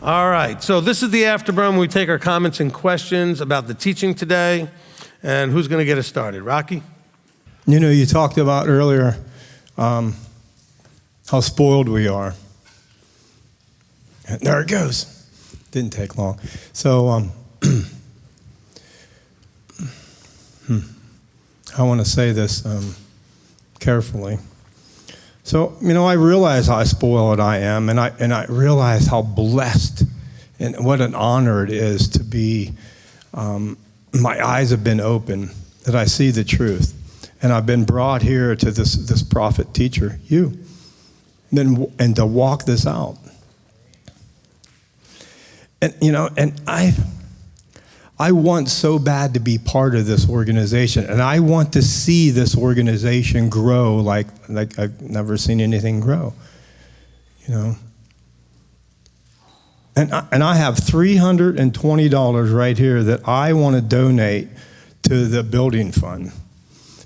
All right, so this is the Afterburn when we take our comments and questions about the teaching today. And who's going to get us started? Rocky? You know, you talked about earlier how spoiled we are. And there it goes. Didn't take long. So I want to say this carefully. So, you know, I realize how spoiled I am, and I realize how blessed and what an honor it is to be, my eyes have been open, that I see the truth. And I've been brought here to this prophet teacher, you, and to walk this out. And, you know, and I want so bad to be part of this organization, and I want to see this organization grow like I've never seen anything grow, you know. And I have $320 right here that I want to donate to the building fund,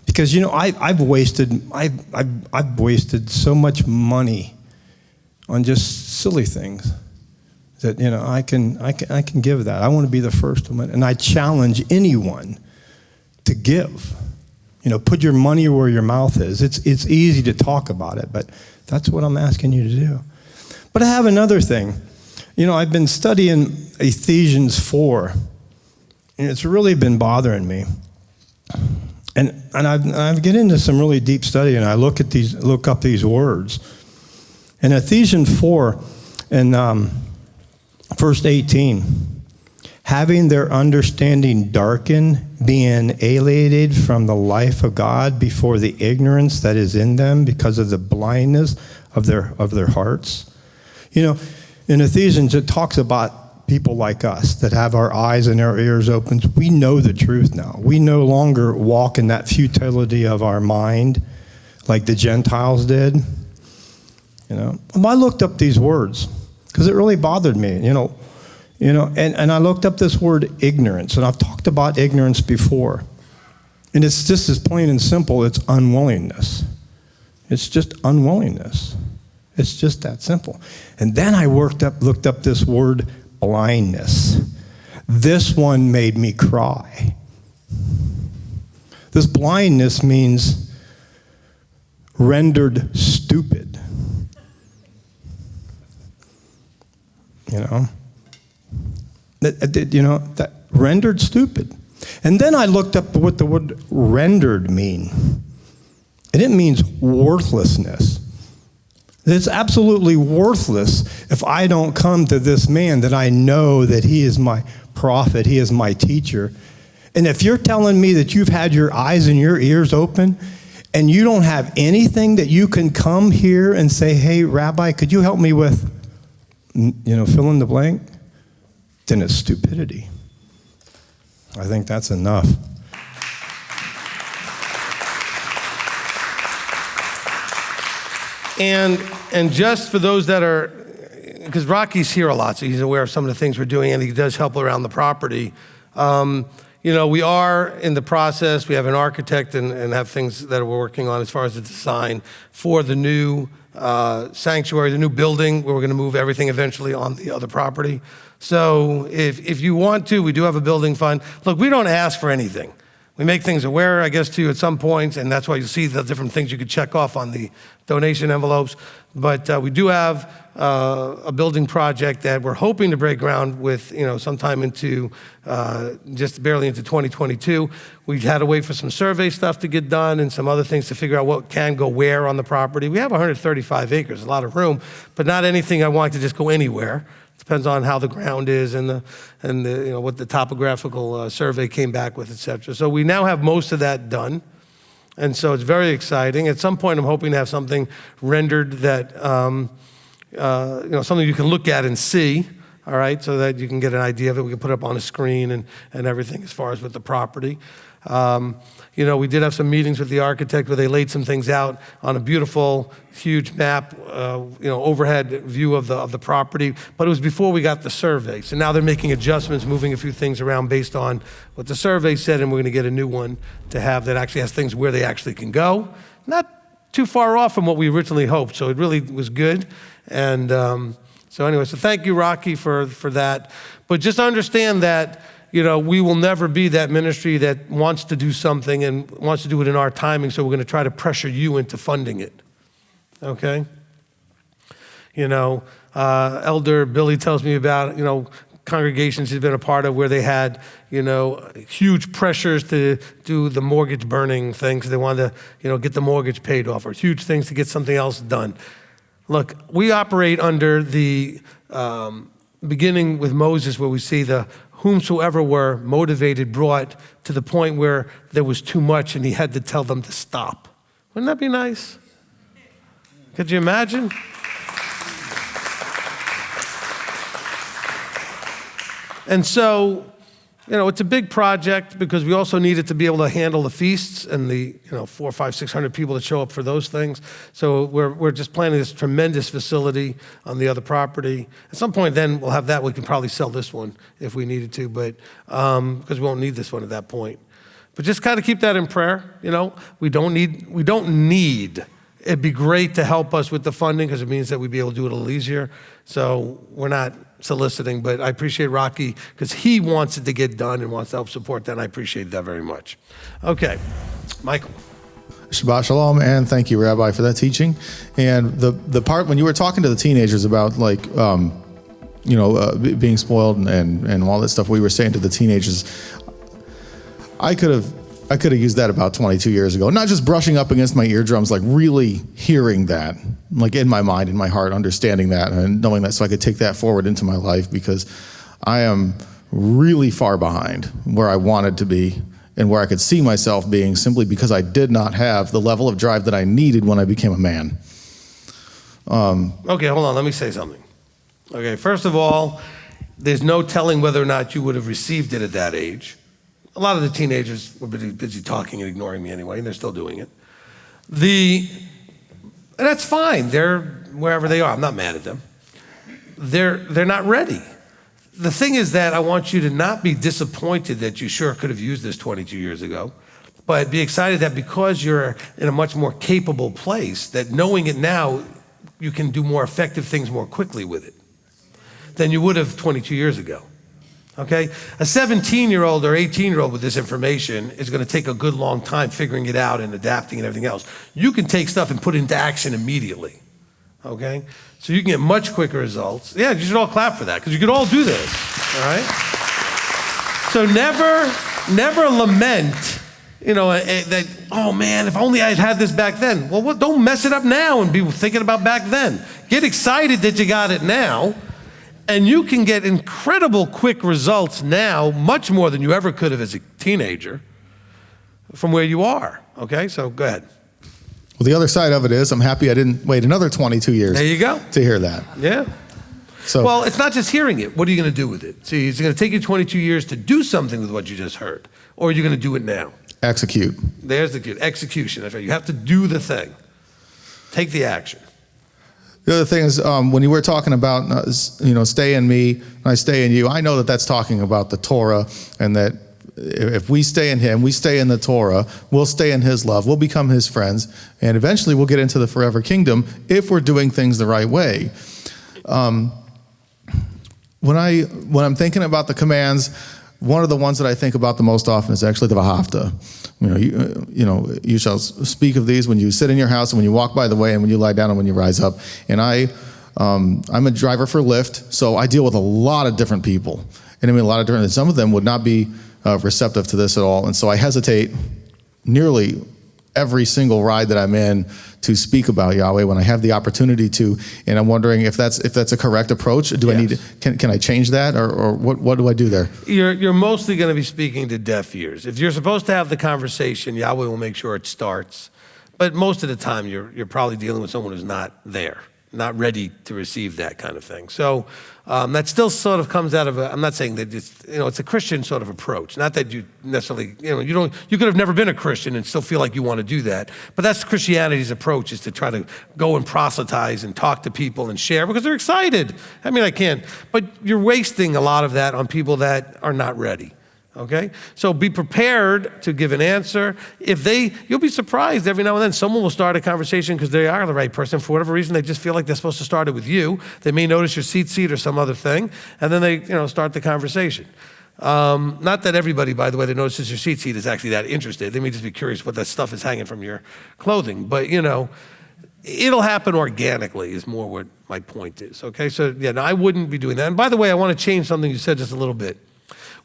because you know I've wasted so much money on just silly things. That, you know, I can give that. I want to be the first one, and I challenge anyone to give. You know, put your money where your mouth is. It's easy to talk about it, but that's what I'm asking you to do. But I have another thing. You know, I've been studying Ephesians 4, and it's really been bothering me. And I've get into some really deep study, and I look up these words. In Ephesians 4, and Verse 18, having their understanding darkened, being alienated from the life of God before the ignorance that is in them because of the blindness of their hearts. You know, in Ephesians, it talks about people like us that have our eyes and our ears open. We know the truth now. We no longer walk in that futility of our mind like the Gentiles did. You know, I looked up these words, because it really bothered me, you know, and I looked up this word ignorance, and I've talked about ignorance before, and it's just as plain and simple. It's unwillingness. It's just unwillingness. It's just that simple. And then I looked up this word blindness. This one made me cry. This blindness means rendered stupid. You know, that rendered stupid. And then I looked up what the word rendered mean. And it means worthlessness. It's absolutely worthless if I don't come to this man that I know that he is my prophet, he is my teacher. And if you're telling me that you've had your eyes and your ears open, and you don't have anything that you can come here and say, hey, Rabbi, could you help me with, you know, fill in the blank, then it's stupidity. I think that's enough. And just for those that are, because Rocky's here a lot, so he's aware of some of the things we're doing, and he does help around the property. You know, we are in the process. We have an architect and have things that we're working on as far as the design for the new sanctuary, the new building, where we're going to move everything eventually on the other property. So if you want to, we do have a building fund. Look, we don't ask for anything. We make things aware, I guess, to you at some points, and that's why you see the different things you could check off on the donation envelopes. But we do have a building project that we're hoping to break ground with, you know, sometime into just barely into 2022. We had to wait for some survey stuff to get done and some other things to figure out what can go where on the property. We have 135 acres, a lot of room, but not anything I want to just go anywhere. Depends on how the ground is and the you know, what the topographical survey came back with, et cetera. So we now have most of that done. And so it's very exciting. At some point, I'm hoping to have something rendered that, you know, something you can look at and see, all right, so that you can get an idea of it. We can put it up on a screen and everything as far as with the property. You know, we did have some meetings with the architect where they laid some things out on a beautiful, huge map, you know, overhead view of the property. But it was before we got the survey. So now they're making adjustments, moving a few things around based on what the survey said, and we're going to get a new one to have that actually has things where they actually can go. Not too far off from what we originally hoped, so it really was good. And So anyway, so thank you, Rocky, for that. But just understand that, we will never be that ministry that wants to do something and wants to do it in our timing, so we're going to try to pressure you into funding it, okay? Elder Billy tells me about, congregations he's been a part of where they had, huge pressures to do the mortgage burning thing because they wanted to, get the mortgage paid off, or huge things to get something else done. Look, we operate under the beginning with Moses, where we see the whomsoever were motivated, brought to the point where there was too much and he had to tell them to stop. Wouldn't that be nice? Could you imagine? And so, it's a big project because we also needed to be able to handle the feasts and the 400, 500, 600 people that show up for those things. So we're just planning this tremendous facility on the other property. At some point then we'll have that. We can probably sell this one if we needed to, but because we won't need this one at that point. But just kind of keep that in prayer. We don't need. It'd be great to help us with the funding because it means that we'd be able to do it a little easier. So we're not soliciting, but I appreciate Rocky because he wants it to get done and wants to help support that, and I appreciate that very much. Okay, Michael. Shabbat Shalom, and thank you, Rabbi, for that teaching. And the part when you were talking to the teenagers about being spoiled and all that stuff we were saying to the teenagers, I could have used that about 22 years ago. Not just brushing up against my eardrums, like really hearing that, like in my mind, in my heart, understanding that and knowing that so I could take that forward into my life, because I am really far behind where I wanted to be and where I could see myself being, simply because I did not have the level of drive that I needed when I became a man. Okay, hold on, let me say something. Okay, first of all, there's no telling whether or not you would have received it at that age. A lot of the teenagers were busy talking and ignoring me anyway, and they're still doing it. And that's fine. They're wherever they are. I'm not mad at them. They're not ready. The thing is that I want you to not be disappointed that you sure could have used this 22 years ago, but be excited that because you're in a much more capable place, that knowing it now, you can do more effective things more quickly with it than you would have 22 years ago. Okay? A 17-year-old or 18-year-old with this information is going to take a good long time figuring it out and adapting and everything else. You can take stuff and put it into action immediately. Okay? So you can get much quicker results. Yeah, you should all clap for that because you could all do this. All right? So never lament, that, oh man, if only I had this back then. Well, don't mess it up now and be thinking about back then. Get excited that you got it now. And you can get incredible quick results now, much more than you ever could have as a teenager, from where you are. Okay, so go ahead. Well, the other side of it is I'm happy I didn't wait another 22 years there you go. to hear that. Yeah. So, well, it's not just hearing it. What are you going to do with it? See, it's going to take you 22 years to do something with what you just heard, or are you going to do it now? Execute. There's the key. Execution. That's right. You have to do the thing. Take the action. The other thing is, when you were talking about, stay in me, I stay in you, I know that that's talking about the Torah, and that if we stay in him, we stay in the Torah, we'll stay in his love, we'll become his friends, and eventually we'll get into the forever kingdom if we're doing things the right way. When I'm thinking about the commands, one of the ones that I think about the most often is actually the V'ahavta. You shall speak of these when you sit in your house and when you walk by the way and when you lie down and when you rise up. And I'm a driver for Lyft, so I deal with a lot of different people. And and some of them would not be receptive to this at all. And so I hesitate nearly every single ride that I'm in to speak about Yahweh when I have the opportunity to. And I'm wondering if that's a correct approach. Do I need to, can I change that, or what do I do there? You're mostly going to be speaking to deaf ears. If you're supposed to have the conversation, Yahweh will make sure it starts. But most of the time, you're probably dealing with someone who's not there, not ready to receive that kind of thing. So that still sort of comes out of I'm not saying that it's a Christian sort of approach. Not that you necessarily, you could have never been a Christian and still feel like you want to do that. But that's Christianity's approach, is to try to go and proselytize and talk to people and share because they're excited. I can't. But you're wasting a lot of that on people that are not ready. Okay? So be prepared to give an answer. You'll be surprised every now and then someone will start a conversation because they are the right person. For whatever reason, they just feel like they're supposed to start it with you. They may notice your seat or some other thing, and then they, start the conversation. Not that everybody, by the way, that notices your seat is actually that interested. They may just be curious what that stuff is hanging from your clothing. But, it'll happen organically is more what my point is. Okay? So, no, I wouldn't be doing that. And by the way, I want to change something you said just a little bit.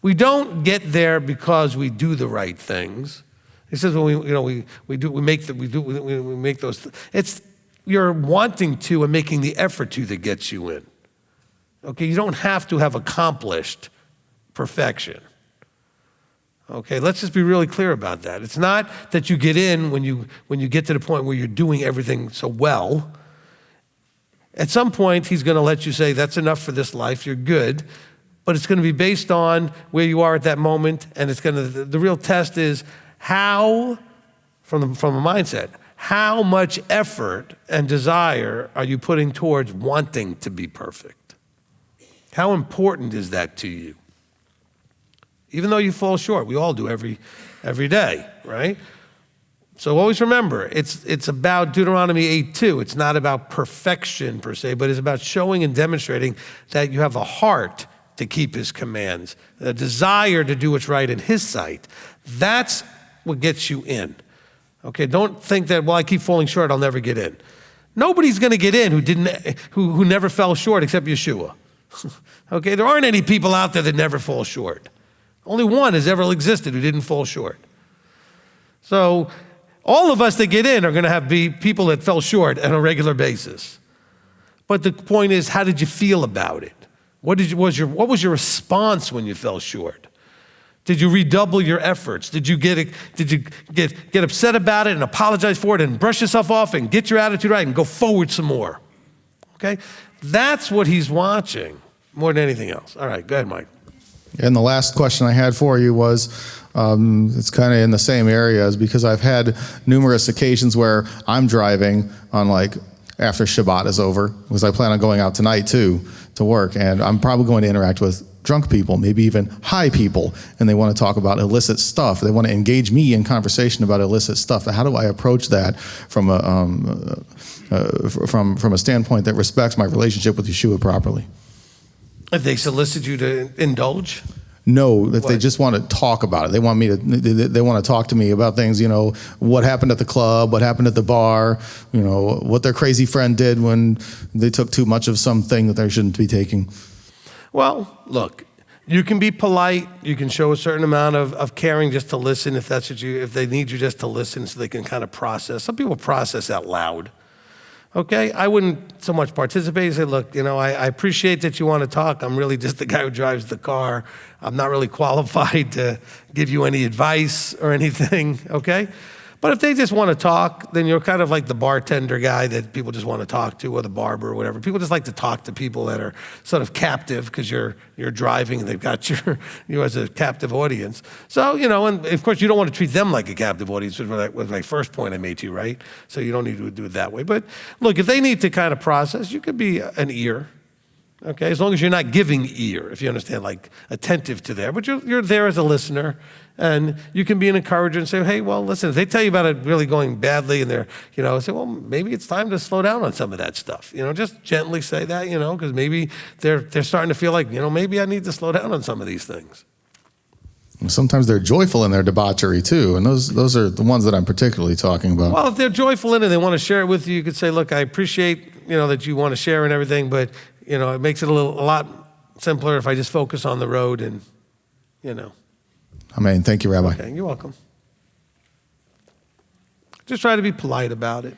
We don't get there because we do the right things. He says when we make those. It's you're wanting to and making the effort to that gets you in. Okay, you don't have to have accomplished perfection. Okay, let's just be really clear about that. It's not that you get in when you get to the point where you're doing everything so well. At some point, he's going to let you say, that's enough for this life, you're good. But it's going to be based on where you are at that moment, and the real test is how, from a mindset, how much effort and desire are you putting towards wanting to be perfect? How important is that to you? Even though you fall short, we all do every day, right? So always remember, it's about Deuteronomy 8:2. It's not about perfection per se, but it's about showing and demonstrating that you have a heart to keep his commands, a desire to do what's right in his sight. That's what gets you in. Okay, don't think that, I keep falling short, I'll never get in. Nobody's going to get in who never fell short except Yeshua. Okay, there aren't any people out there that never fall short. Only one has ever existed who didn't fall short. So all of us that get in are going to be people that fell short on a regular basis. But the point is, how did you feel about it? What was your response when you fell short? Did you redouble your efforts? Did you get upset about it and apologize for it and brush yourself off and get your attitude right and go forward some more? Okay? That's what he's watching more than anything else. All right, go ahead, Mike. And the last question I had for you was, it's kind of in the same areas because I've had numerous occasions where I'm driving on after Shabbat is over, because I plan on going out tonight too to work, and I'm probably going to interact with drunk people, maybe even high people, and they want to talk about illicit stuff. They want to engage me in conversation about illicit stuff. How do I approach that from a standpoint that respects my relationship with Yeshua properly? If they solicit you to indulge? No, if they just want to talk about it. They want to talk to me about things, what happened at the club, what happened at the bar, what their crazy friend did when they took too much of something that they shouldn't be taking. Well, look, you can be polite. You can show a certain amount of caring just to listen if they need you just to listen so they can kind of process. Some people process out loud. Okay, I wouldn't so much participate and say, look, I appreciate that you want to talk. I'm really just the guy who drives the car. I'm not really qualified to give you any advice or anything, okay? But if they just want to talk, then you're kind of like the bartender guy that people just want to talk to, or the barber or whatever. People just like to talk to people that are sort of captive because you're driving and they've got you as a captive audience. So, and of course you don't want to treat them like a captive audience, which was my first point I made to you, right? So you don't need to do it that way. But look, if they need to kind of process, you could be an ear. Okay, as long as you're not giving ear, if you understand, attentive to there. But you're there as a listener, and you can be an encourager and say, hey, well, listen, if they tell you about it really going badly and they're, say, well, maybe it's time to slow down on some of that stuff. Just gently say that, because maybe they're starting to feel like, maybe I need to slow down on some of these things. Sometimes they're joyful in their debauchery too, and those are the ones that I'm particularly talking about. Well, if they're joyful in it, they want to share it with you, you could say, look, I appreciate, that you want to share and everything, but it makes it a lot simpler if I just focus on the road and, Amen. Thank you, Rabbi. Okay, you're welcome. Just try to be polite about it.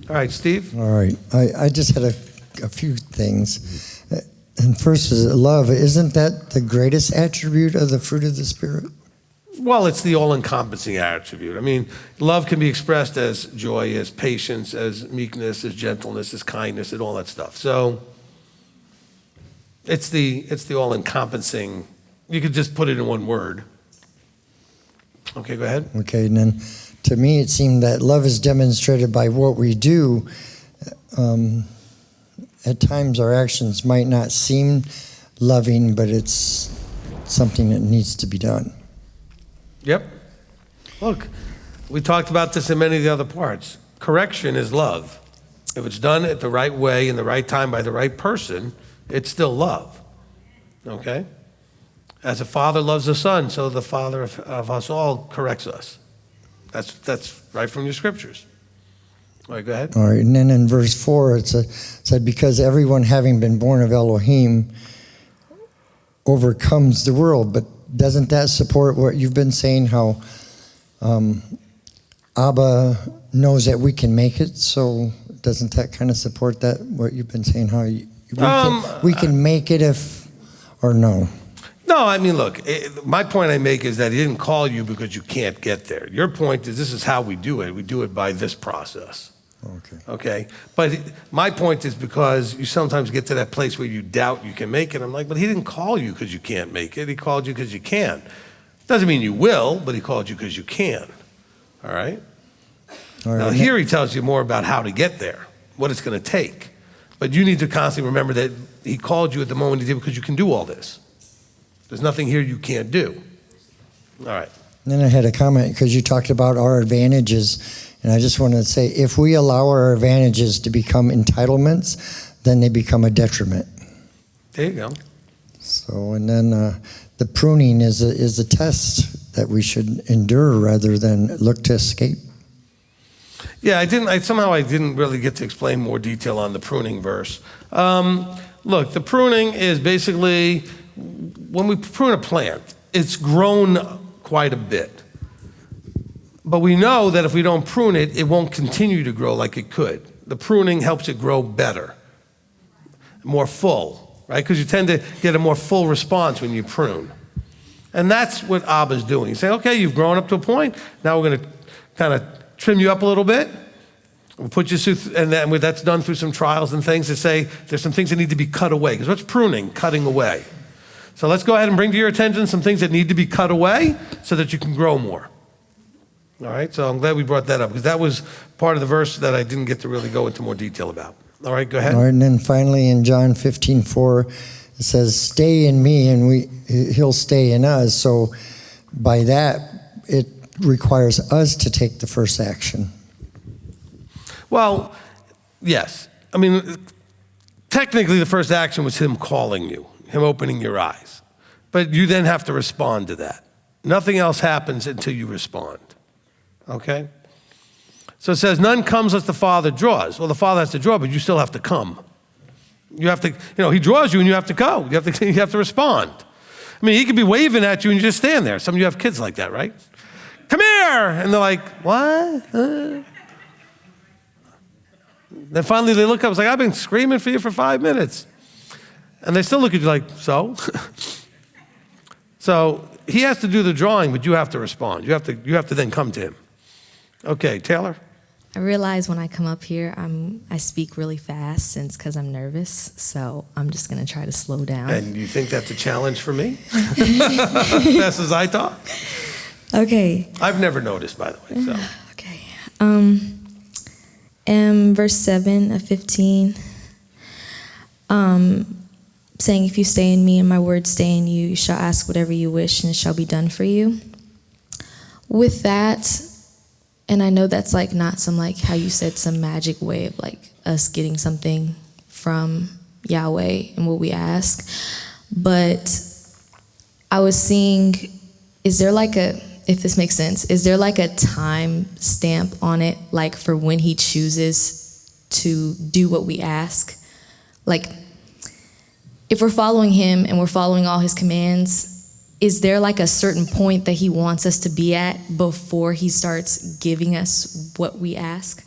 All right, Steve? All right. I just had a few things. And first is love. Isn't that the greatest attribute of the fruit of the Spirit? Well, it's the all-encompassing attribute. I mean, love can be expressed as joy, as patience, as meekness, as gentleness, as kindness, and all that stuff. So it's the all-encompassing. You could just put it in one word. Okay, go ahead. Okay, and then to me it seemed that love is demonstrated by what we do. At times our actions might not seem loving, but it's something that needs to be done. Yep. Look, we talked about this in many of the other parts. Correction is love. If it's done at the right way, in the right time, by the right person, it's still love. Okay? As a father loves a son, so the father of us all corrects us. That's right from your scriptures. All right, go ahead. All right, and then in verse 4, it said, because everyone having been born of Elohim overcomes the world. But doesn't that support what you've been saying, how Abba knows that we can make it? So doesn't that kind of support that, what you've been saying, how we can make it if, or no? No, I mean, look, my point I make is that he didn't call you because you can't get there. Your point is this is how we do it. We do it by this process. Okay? But my point is because you sometimes get to that place where you doubt you can make it. I'm like, but he didn't call you because you can't make it. He called you because you can. Doesn't mean you will, but he called you because you can. All right? Now, here he tells you more about how to get there, what it's going to take. But you need to constantly remember that he called you at the moment he did because you can do all this. There's nothing here you can't do. All right. And then I had a comment because you talked about our advantages, and I just wanted to say, if we allow our advantages to become entitlements, then they become a detriment. There you go. So, and then the pruning is a test that we should endure rather than look to escape. Yeah, I didn't really get to explain more detail on the pruning verse. Look, the pruning is basically when we prune a plant, it's grown quite a bit. But we know that if we don't prune it, it won't continue to grow like it could. The pruning helps it grow better, more full, right? Because you tend to get a more full response when you prune. And that's what Abba's doing. He's saying, okay, you've grown up to a point. Now we're going to kind of trim you up a little bit. We'll put you through, and then that's done through some trials and things that say there's some things that need to be cut away. Because what's pruning? Cutting away. So let's go ahead and bring to your attention some things that need to be cut away so that you can grow more. All right, so I'm glad we brought that up because that was part of the verse that I didn't get to really go into more detail about. All right, go ahead. All right, and then finally in John 15:4, it says, stay in me and he'll stay in us. So by that, it requires us to take the first action. Well, yes. I mean, technically the first action was him calling you, him opening your eyes. But you then have to respond to that. Nothing else happens until you respond. Okay? So it says, none comes as the Father draws. Well, the Father has to draw, but you still have to come. You have to, he draws you and you have to go. You have to respond. I mean, he could be waving at you and you just stand there. Some of you have kids like that, right? Come here! And they're like, what? Then finally they look up, it's like, I've been screaming for you for 5 minutes. And they still look at you like, so? So he has to do the drawing, but you have to respond. You have to then come to him. Okay, Taylor? I realize when I come up here, I speak really fast because I'm nervous, so I'm just going to try to slow down. And you think that's a challenge for me? Fast as I talk? Okay. I've never noticed, by the way. So. Okay. Verse 7 of 15, saying, if you stay in me and my words stay in you, you shall ask whatever you wish and it shall be done for you. With that, and I know that's like not some like how you said some magic way of like us getting something from Yahweh and what we ask, but I was seeing, is there like a, if this makes sense, is there like a time stamp on it, like for when he chooses to do what we ask? Like, if we're following him and we're following all his commands, is there like a certain point that he wants us to be at before he starts giving us what we ask?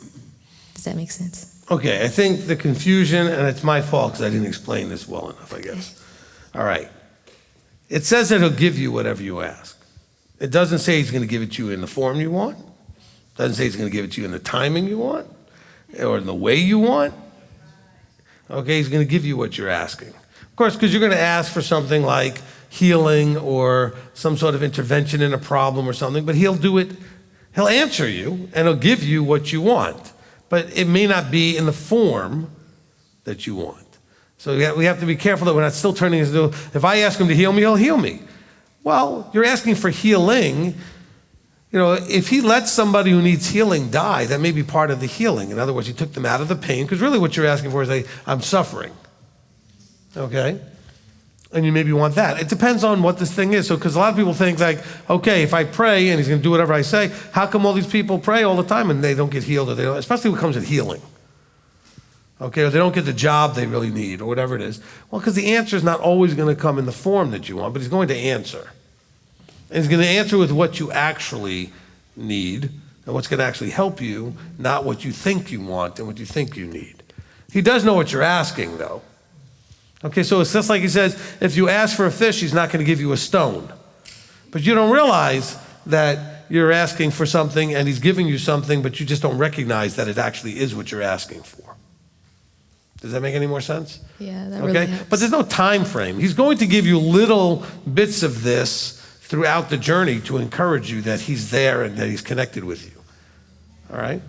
Does that make sense? Okay, I think the confusion, and it's my fault because I didn't explain this well enough, I guess. All right. It says that he'll give you whatever you ask. It doesn't say he's going to give it to you in the form you want. It doesn't say he's going to give it to you in the timing you want or in the way you want. Okay, he's going to give you what you're asking. Of course, because you're going to ask for something like healing or some sort of intervention in a problem or something, but he'll do it, he'll answer you and he'll give you what you want. But it may not be in the form that you want. So we have to be careful that we're not still turning into, if I ask him to heal me, he'll heal me. Well, you're asking for healing. You know, if he lets somebody who needs healing die, that may be part of the healing. In other words, he took them out of the pain, because really what you're asking for is I'm suffering. Okay? And you maybe want that. It depends on what this thing is. So, because a lot of people think like, okay, if I pray and he's going to do whatever I say, how come all these people pray all the time and they don't get healed, or they don't, especially when it comes to healing? Okay, or they don't get the job they really need, or whatever it is. Well, because the answer is not always going to come in the form that you want, but he's going to answer. And he's going to answer with what you actually need and what's going to actually help you, not what you think you want and what you think you need. He does know what you're asking, though. Okay, so it's just like he says, if you ask for a fish, he's not going to give you a stone. But you don't realize that you're asking for something and he's giving you something, but you just don't recognize that it actually is what you're asking for. Does that make any more sense? Yeah, that really helps. But there's no time frame. He's going to give you little bits of this throughout the journey to encourage you that he's there and that he's connected with you. All right?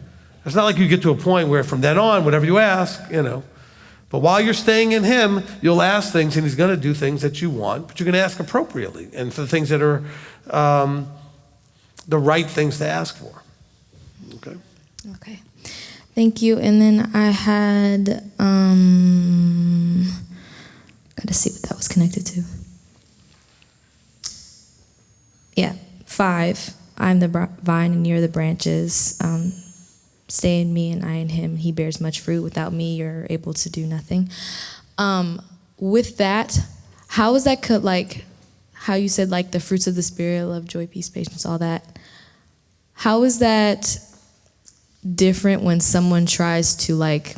It's not like you get to a point where from then on, whatever you ask, But while you're staying in him, you'll ask things and he's going to do things that you want, but you're going to ask appropriately and for the things that are the right things to ask for. Okay? Okay. Thank you. And then I had, got to see what that was connected to. Yeah, 5. I'm the vine and you're the branches. Stay in me and I in him. He bears much fruit. Without me, you're able to do nothing. With that, how is that how you said like the fruits of the spirit, love, joy, peace, patience, all that. How is that different when someone tries to like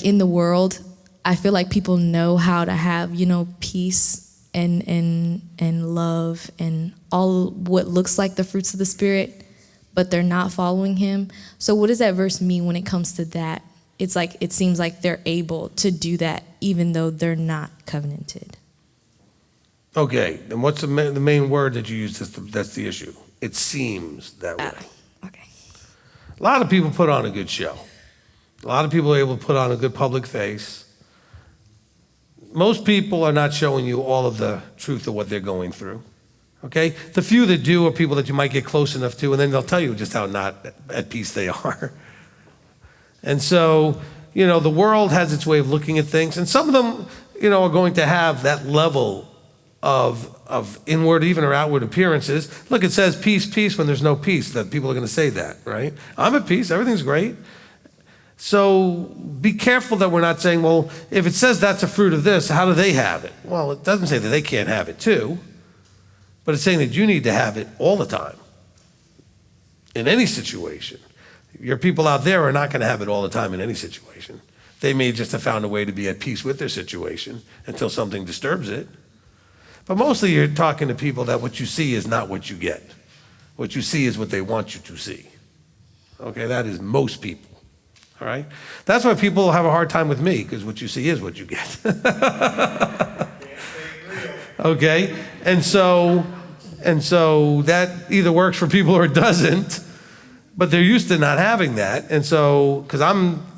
in the world? I feel like people know how to have, peace and love and all what looks like the fruits of the spirit, but they're not following him. So what does that verse mean when it comes to that? It's like, it seems like they're able to do that even though they're not covenanted. Okay, and what's the main word that you use that's the issue? It seems that way. Okay. A lot of people put on a good show. A lot of people are able to put on a good public face. Most people are not showing you all of the truth of what they're going through. Okay? The few that do are people that you might get close enough to, and then they'll tell you just how not at peace they are. And so, the world has its way of looking at things, and some of them, are going to have that level of inward, even or outward appearances. Look, it says peace, peace when there's no peace, that people are going to say that, right? I'm at peace, everything's great. So be careful that we're not saying, well, if it says that's a fruit of this, how do they have it? Well, it doesn't say that they can't have it too, but it's saying that you need to have it all the time, in any situation. Your people out there are not going to have it all the time in any situation. They may just have found a way to be at peace with their situation until something disturbs it. But mostly you're talking to people that what you see is not what you get. What you see is what they want you to see. Okay, that is most people. All right? That's why people have a hard time with me, because what you see is what you get. Okay? And so that either works for people or it doesn't, but they're used to not having that. And so, because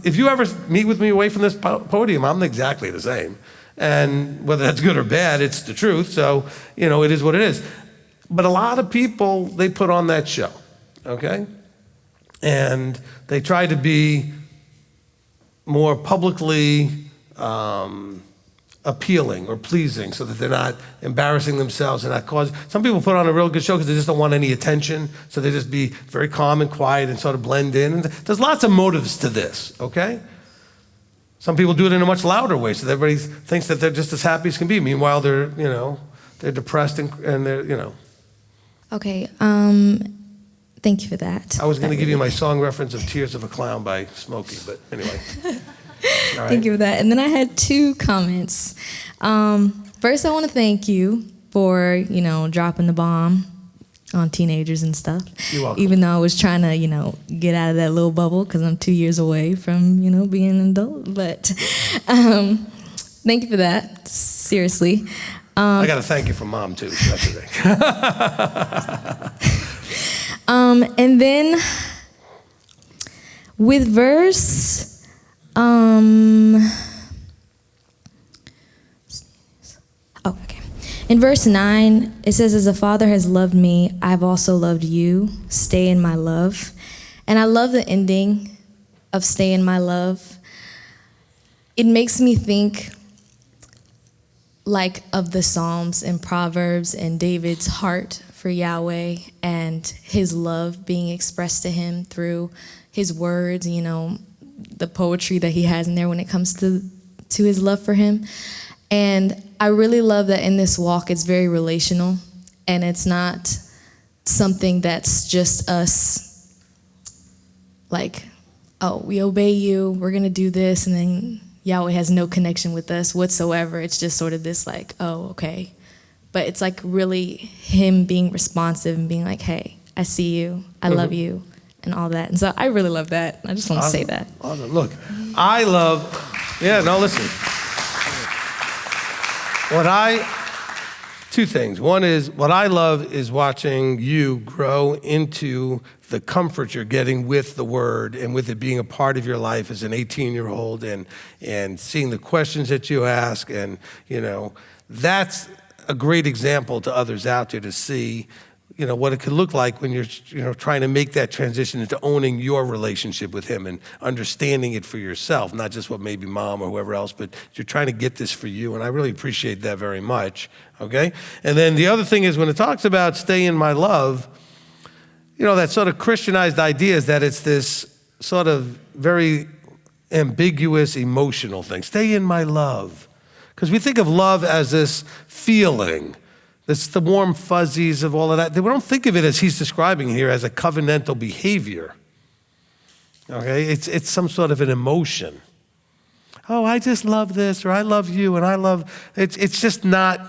if you ever meet with me away from this podium, I'm exactly the same. And whether that's good or bad, it's the truth. So, it is what it is. But a lot of people, they put on that show, okay? And they try to be more publicly appealing or pleasing so that they're not embarrassing themselves and not causing. Some people put on a real good show because they just don't want any attention, so they just be very calm and quiet and sort of blend in. And there's lots of motives to this, okay? Some people do it in a much louder way so that everybody thinks that they're just as happy as can be. Meanwhile, they're, they're depressed and they're, Okay, thank you for that. I was going to give you my song reference of Tears of a Clown by Smokey, but anyway. All right. Thank you for that. And then I had 2 comments. First, I want to thank you for, dropping the bomb on teenagers and stuff. You're welcome. Even though I was trying to, get out of that little bubble because I'm 2 years away from, being an adult. But thank you for that. Seriously. I got to thank you from Mom, too. So that's the thing. And then with verse, okay. In verse 9, it says, as the Father has loved me, I've also loved you. Stay in my love. And I love the ending of stay in my love. It makes me think like of the Psalms and Proverbs and David's heart for Yahweh and his love being expressed to him through his words, you know, the poetry that he has in there when it comes to his love for him. And I really love that in this walk, it's very relational, and it's not something that's just us, like, oh, we obey you, we're gonna do this, and then Yahweh has no connection with us whatsoever. It's just sort of this like, oh, okay. But it's like really him being responsive and being like, hey, I see you, I love you, and all that. And so I really love that. I just want to say that. Awesome. Look, I love, listen. Two things. One is, what I love is watching you grow into the comfort you're getting with the word and with it being a part of your life as an 18-year-old and seeing the questions that you ask. And, you know, that's a great example to others out there to see, you know, what it could look like when you're, you know, trying to make that transition into owning your relationship with him and understanding it for yourself, not just what maybe mom or whoever else, but you're trying to get this for you. And I really appreciate that very much, okay? And then the other thing is when it talks about stay in my love, you know, that sort of Christianized idea is that it's this sort of very ambiguous emotional thing. Stay in my love. Because we think of love as this feeling. It's the warm fuzzies of all of that. We don't think of it as he's describing here as a covenantal behavior. Okay, it's some sort of an emotion. Oh, I just love this, or I love you, and I love, it's just not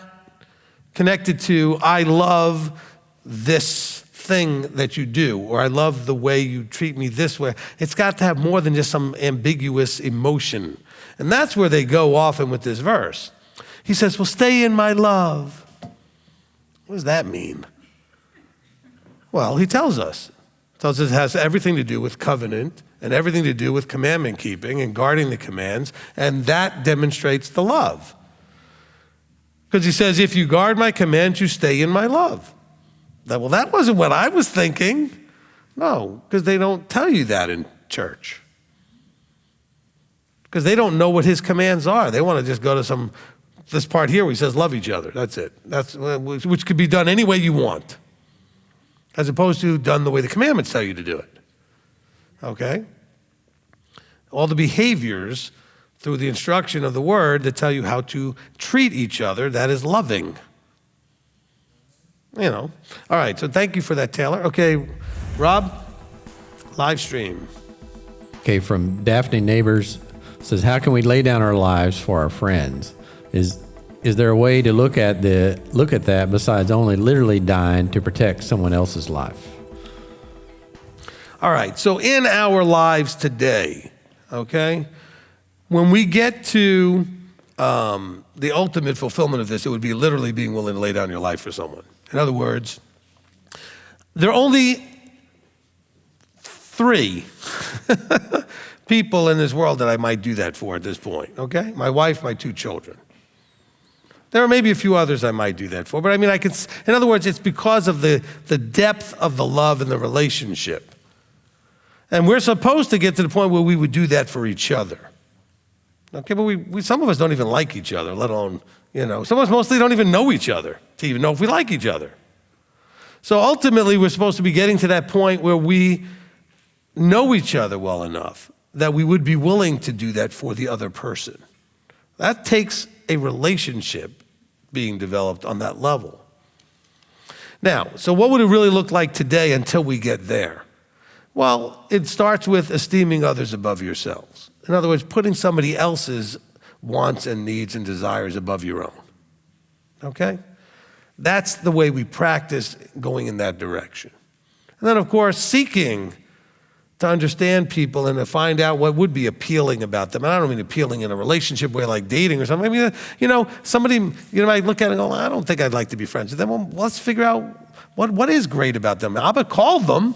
connected to I love this thing that you do, or I love the way you treat me this way. It's got to have more than just some ambiguous emotion. And that's where they go often with this verse. He says, well, stay in my love. What does that mean? Well, he tells us. It tells us it has everything to do with covenant and everything to do with commandment keeping and guarding the commands, and that demonstrates the love. Because he says, if you guard my commands, you stay in my love. Well, that wasn't what I was thinking. No, because they don't tell you that in church. Because they don't know what his commands are. They want to just go to this part here where he says, love each other. That's it. Which could be done any way you want, as opposed to done the way the commandments tell you to do it. Okay? All the behaviors through the instruction of the word that tell you how to treat each other, that is loving. You know. All right, so thank you for that, Taylor. Okay, Rob, live stream. Okay, from Daphne Neighbors, says, how can we lay down our lives for our friends? Is there a way to look at that besides only literally dying to protect someone else's life? All right, so in our lives today, okay, when we get to the ultimate fulfillment of this, it would be literally being willing to lay down your life for someone. In other words, there are only 3 people in this world that I might do that for at this point, okay? My wife, my 2 children. There are maybe a few others I might do that for, but I mean, in other words, it's because of the depth of the love and the relationship. And we're supposed to get to the point where we would do that for each other. Okay, but we some of us don't even like each other, let alone, you know, some of us mostly don't even know each other to even know if we like each other. So ultimately, we're supposed to be getting to that point where we know each other well enough that we would be willing to do that for the other person. That takes a relationship being developed on that level. Now, so what would it really look like today until we get there? Well, it starts with esteeming others above yourselves. In other words, putting somebody else's wants and needs and desires above your own. Okay? That's the way we practice going in that direction. And then, of course, seeking to understand people and to find out what would be appealing about them. And I don't mean appealing in a relationship way like dating or something. I mean, you know, somebody, you know, might look at it and go, I don't think I'd like to be friends with them. Well, let's figure out what is great about them. I'm going to call them.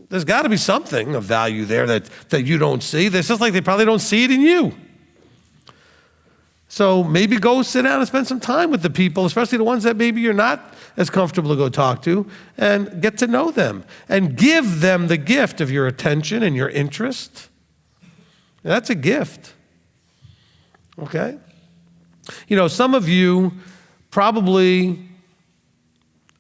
There's got to be something of value there that you don't see. It's just like they probably don't see it in you. So maybe go sit down and spend some time with the people, especially the ones that maybe you're not as comfortable to go talk to, and get to know them. And give them the gift of your attention and your interest. That's a gift. Okay? You know, some of you probably,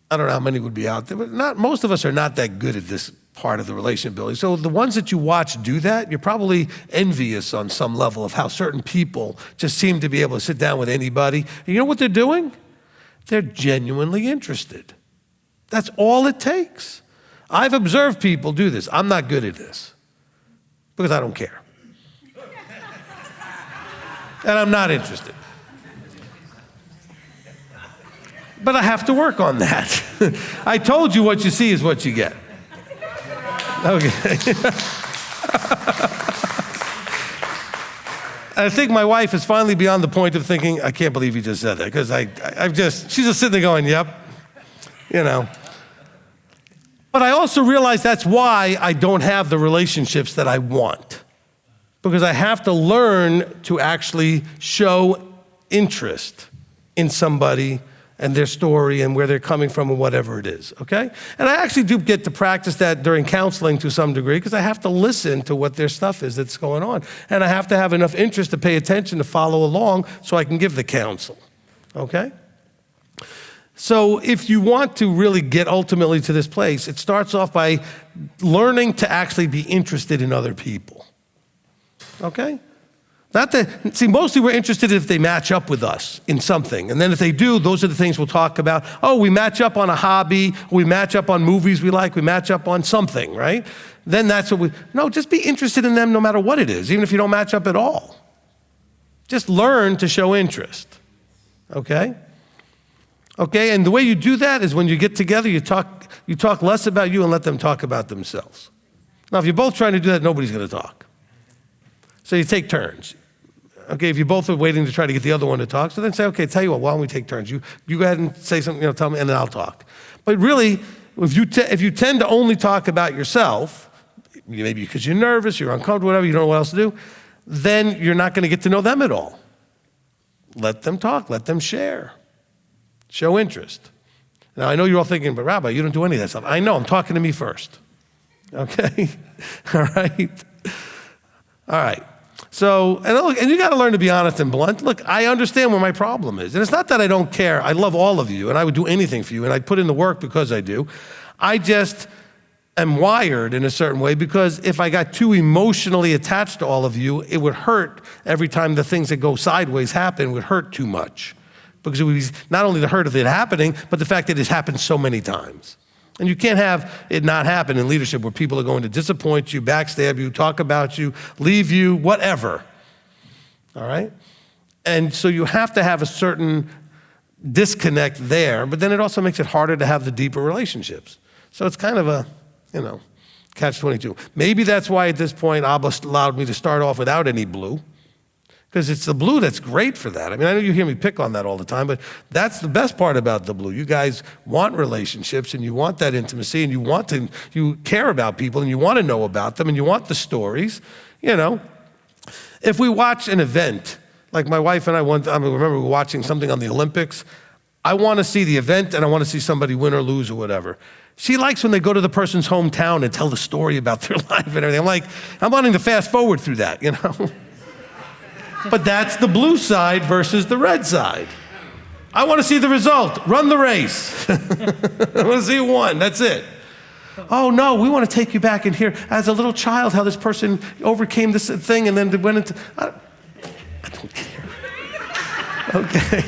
I don't know how many would be out there, but most of us are not that good at this part of the relationship building. So the ones that you watch do that, you're probably envious on some level of how certain people just seem to be able to sit down with anybody. And you know what they're doing? They're genuinely interested. That's all it takes. I've observed people do this. I'm not good at this because I don't care. And I'm not interested. But I have to work on that. I told you what you see is what you get. Okay. I think my wife is finally beyond the point of thinking, I can't believe you just said that, because she's just sitting there going, yep, you know. But I also realize that's why I don't have the relationships that I want, because I have to learn to actually show interest in somebody and their story and where they're coming from and whatever it is, okay? And I actually do get to practice that during counseling to some degree, because I have to listen to what their stuff is that's going on. And I have to have enough interest to pay attention, to follow along, so I can give the counsel, okay? So if you want to really get ultimately to this place, it starts off by learning to actually be interested in other people, okay? Mostly we're interested if they match up with us in something. And then if they do, those are the things we'll talk about. Oh, we match up on a hobby, we match up on movies we like, we match up on something, right? Then that's what no, just be interested in them no matter what it is, even if you don't match up at all. Just learn to show interest, okay? Okay, and the way you do that is when you get together, you talk less about you and let them talk about themselves. Now, if you're both trying to do that, nobody's gonna talk. So you take turns. Okay, if you both are waiting to try to get the other one to talk, so then say, okay, tell you what, why don't we take turns? You go ahead and say something, tell me, and then I'll talk. But really, if you tend to only talk about yourself, maybe because you're nervous, you're uncomfortable, whatever, you don't know what else to do, then you're not going to get to know them at all. Let them talk, let them share. Show interest. Now, I know you're all thinking, but Rabbi, you don't do any of that stuff. I know, I'm talking to me first. Okay? All right? All right. So, and you got to learn to be honest and blunt. Look, I understand where my problem is. And it's not that I don't care. I love all of you, and I would do anything for you, and I put in the work because I do. I just am wired in a certain way, because if I got too emotionally attached to all of you, it would hurt every time the things that go sideways happen would hurt too much. Because it would be not only the hurt of it happening, but the fact that it's happened so many times. And you can't have it not happen in leadership where people are going to disappoint you, backstab you, talk about you, leave you, whatever. All right? And so you have to have a certain disconnect there, but then it also makes it harder to have the deeper relationships. So it's kind of a, catch-22. Maybe that's why at this point Abba allowed me to start off without any blue, because it's the blue that's great for that. I mean, I know you hear me pick on that all the time, but that's the best part about the blue. You guys want relationships, and you want that intimacy, and you care about people, and you want to know about them, and you want the stories. If we watch an event, like my wife and I remember we were watching something on the Olympics. I want to see the event, and I want to see somebody win or lose or whatever. She likes when they go to the person's hometown and tell the story about their life and everything. I'm wanting to fast forward through that, But that's the blue side versus the red side. I want to see the result. Run the race. I want to see who won. That's it. Oh, no, we want to take you back in here as a little child, how this person overcame this thing and then went into... I don't care. Okay.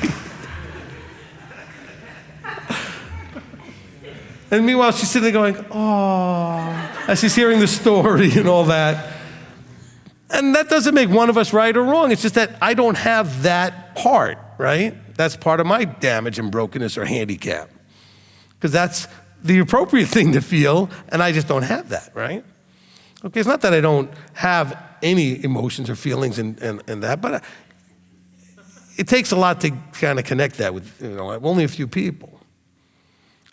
And meanwhile, she's sitting there going, oh, as she's hearing the story and all that. And that doesn't make one of us right or wrong. It's just that I don't have that part, right? That's part of my damage and brokenness or handicap. Because that's the appropriate thing to feel, and I just don't have that, right? Okay, it's not that I don't have any emotions or feelings and that, but it takes a lot to kind of connect that with only a few people.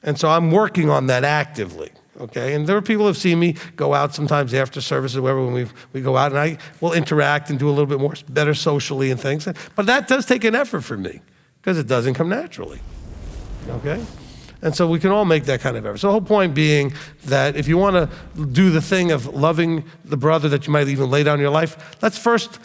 And so I'm working on that actively. Okay, and there are people who've seen me go out sometimes after services, or whatever, when we go out, and I will interact and do a little bit more better socially and things. But that does take an effort from me because it doesn't come naturally. Okay, and so we can all make that kind of effort. So the whole point being that if you want to do the thing of loving the brother that you might even lay down your life, let's first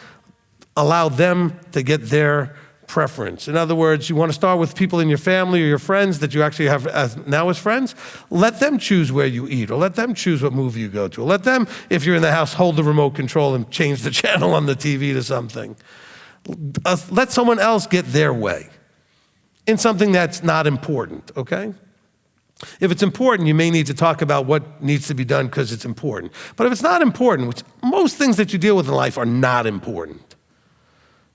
allow them to get their preference. In other words, you want to start with people in your family or your friends that you actually have now as friends. Let them choose where you eat, or let them choose what movie you go to. Or let them, if you're in the house, hold the remote control and change the channel on the TV to something. Let someone else get their way in something that's not important, okay? If it's important, you may need to talk about what needs to be done because it's important. But if it's not important, which most things that you deal with in life are not important,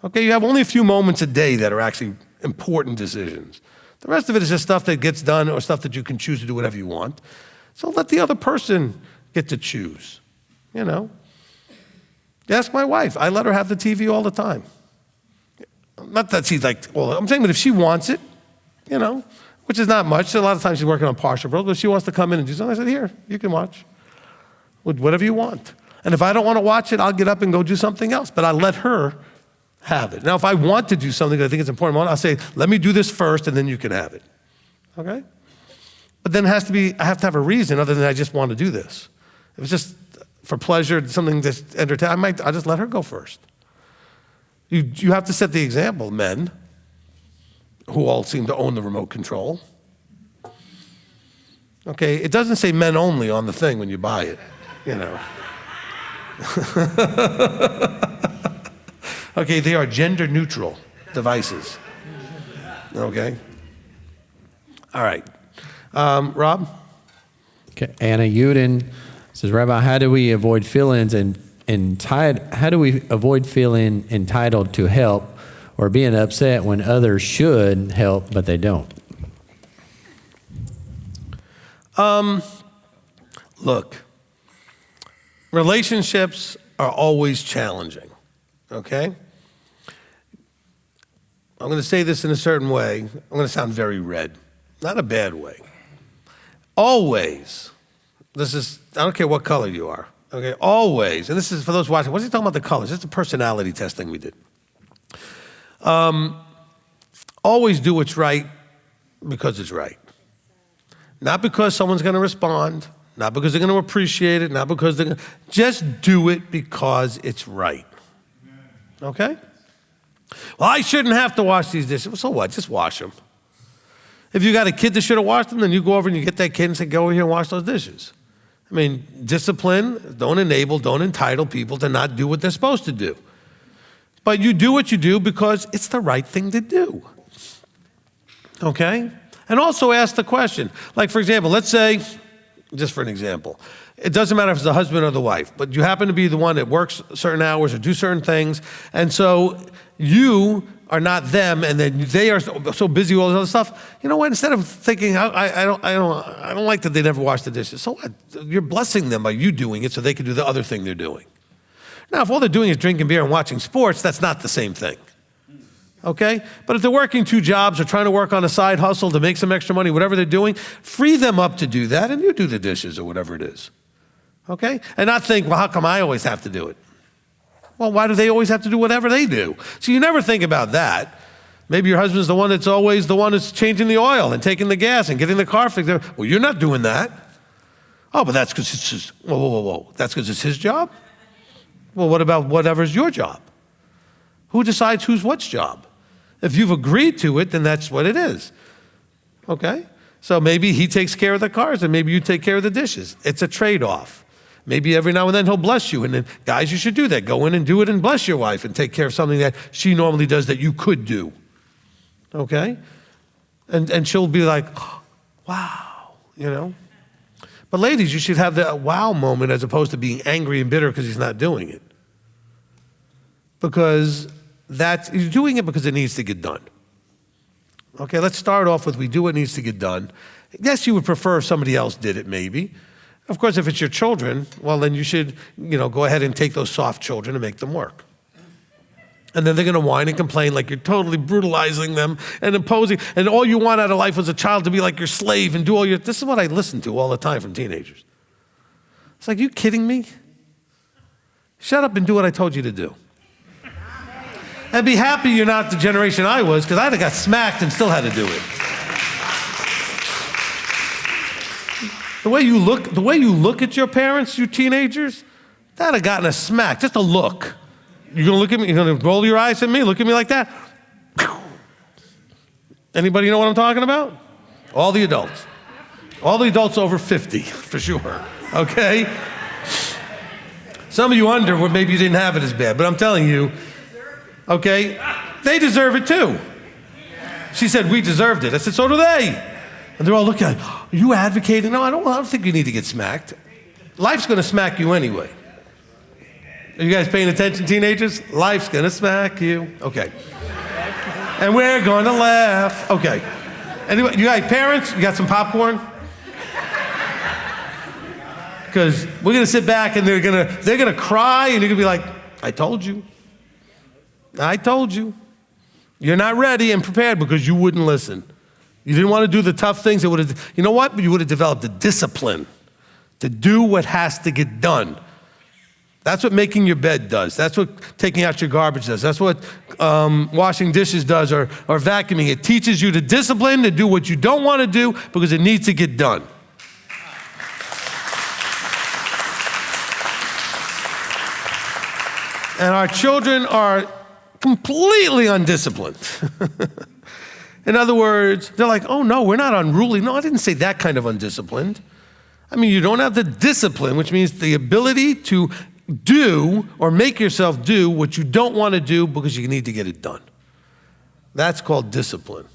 okay, you have only a few moments a day that are actually important decisions. The rest of it is just stuff that gets done or stuff that you can choose to do whatever you want. So let the other person get to choose, you know. Ask my wife. I let her have the TV all the time. Not that she's like, well, I'm saying that if she wants it, you know, which is not much. A lot of times she's working on partial roles, but if she wants to come in and do something, I said, here, you can watch. Whatever you want. And if I don't want to watch it, I'll get up and go do something else. But I let her have it. Now, if I want to do something that I think is important, I'll say, let me do this first, and then you can have it. Okay? But then it has to be, I have to have a reason other than I just want to do this. If it's just for pleasure, something that's entertaining, I'll just let her go first. You have to set the example, men, who all seem to own the remote control. Okay, it doesn't say men only on the thing when you buy it, you know. Okay, they are gender neutral devices. Okay? All right. Rob? Okay. Anna Uden says, Rabbi, how do we avoid feeling entitled to help or being upset when others should help, but they don't? Look, relationships are always challenging. Okay? I'm going to say this in a certain way. I'm going to sound very red. Not a bad way. Always, I don't care what color you are, okay? Always, and this is for those watching, what's he talking about the colors? It's a personality testing we did. Always do what's right because it's right. Not because someone's going to respond, not because they're going to appreciate it, not because they're going to, just do it because it's right. Okay? Well, I shouldn't have to wash these dishes. Well, so what? Just wash them. If you got a kid that should have washed them, then you go over and you get that kid and say, go over here and wash those dishes. I mean, discipline, don't entitle people to not do what they're supposed to do. But you do what you do because it's the right thing to do. Okay? And also ask the question. Like, for example, let's say, just for an example, it doesn't matter if it's the husband or the wife, but you happen to be the one that works certain hours or do certain things, and so you are not them, and then they are so busy with all this other stuff. You know what? Instead of thinking, I don't like that they never wash the dishes. So what? You're blessing them by you doing it so they can do the other thing they're doing. Now, if all they're doing is drinking beer and watching sports, that's not the same thing. Okay? But if they're working 2 jobs or trying to work on a side hustle to make some extra money, whatever they're doing, free them up to do that, and you do the dishes or whatever it is. Okay? And not think, well, how come I always have to do it? Well, why do they always have to do whatever they do? So you never think about that. Maybe your husband's the one that's always the one that's changing the oil and taking the gas and getting the car fixed. Well, you're not doing that. Oh, but that's because it's his, whoa. That's because it's his job? Well, what about whatever's your job? Who decides who's what's job? If you've agreed to it, then that's what it is. Okay? So maybe he takes care of the cars and maybe you take care of the dishes. It's a trade-off. Maybe every now and then he'll bless you. And then, guys, you should do that. Go in and do it and bless your wife and take care of something that she normally does that you could do. Okay? And she'll be like, oh, wow, you know? But ladies, you should have the wow moment as opposed to being angry and bitter because he's not doing it. Because you're doing it because it needs to get done. Okay, let's start off with we do what needs to get done. Yes, you would prefer if somebody else did it maybe. Of course, if it's your children, well, then you should, go ahead and take those soft children and make them work. And then they're going to whine and complain like you're totally brutalizing them and imposing. And all you want out of life was a child to be like your slave and do all your... This is what I listen to all the time from teenagers. It's like, you kidding me? Shut up and do what I told you to do. And be happy you're not the generation I was, because I'd have got smacked and still had to do it. The way you look at your parents, you teenagers, that'd have gotten a smack, just a look. You're gonna look at me, you're gonna roll your eyes at me, look at me like that? Anybody know what I'm talking about? All the adults. All the adults over 50, for sure, okay? Some of you under, where maybe you didn't have it as bad, but I'm telling you, okay, they deserve it too. She said, we deserved it. I said, so do they. And they're all looking at, are you advocating? No, I don't think you need to get smacked. Life's gonna smack you anyway. Are you guys paying attention, teenagers? Life's gonna smack you. Okay. And we're gonna laugh. Okay. Anyway, you guys, parents, you got some popcorn? Because we're gonna sit back and they're gonna cry and you're gonna be like, I told you. I told you. You're not ready and prepared because you wouldn't listen. You didn't want to do the tough things. You know what? You would have developed the discipline to do what has to get done. That's what making your bed does. That's what taking out your garbage does. That's what washing dishes does or vacuuming. It teaches you the discipline to do what you don't want to do because it needs to get done. And our children are completely undisciplined. In other words, they're like, oh no, we're not unruly. No, I didn't say that kind of undisciplined. I mean, you don't have the discipline, which means the ability to do or make yourself do what you don't want to do because you need to get it done. That's called discipline.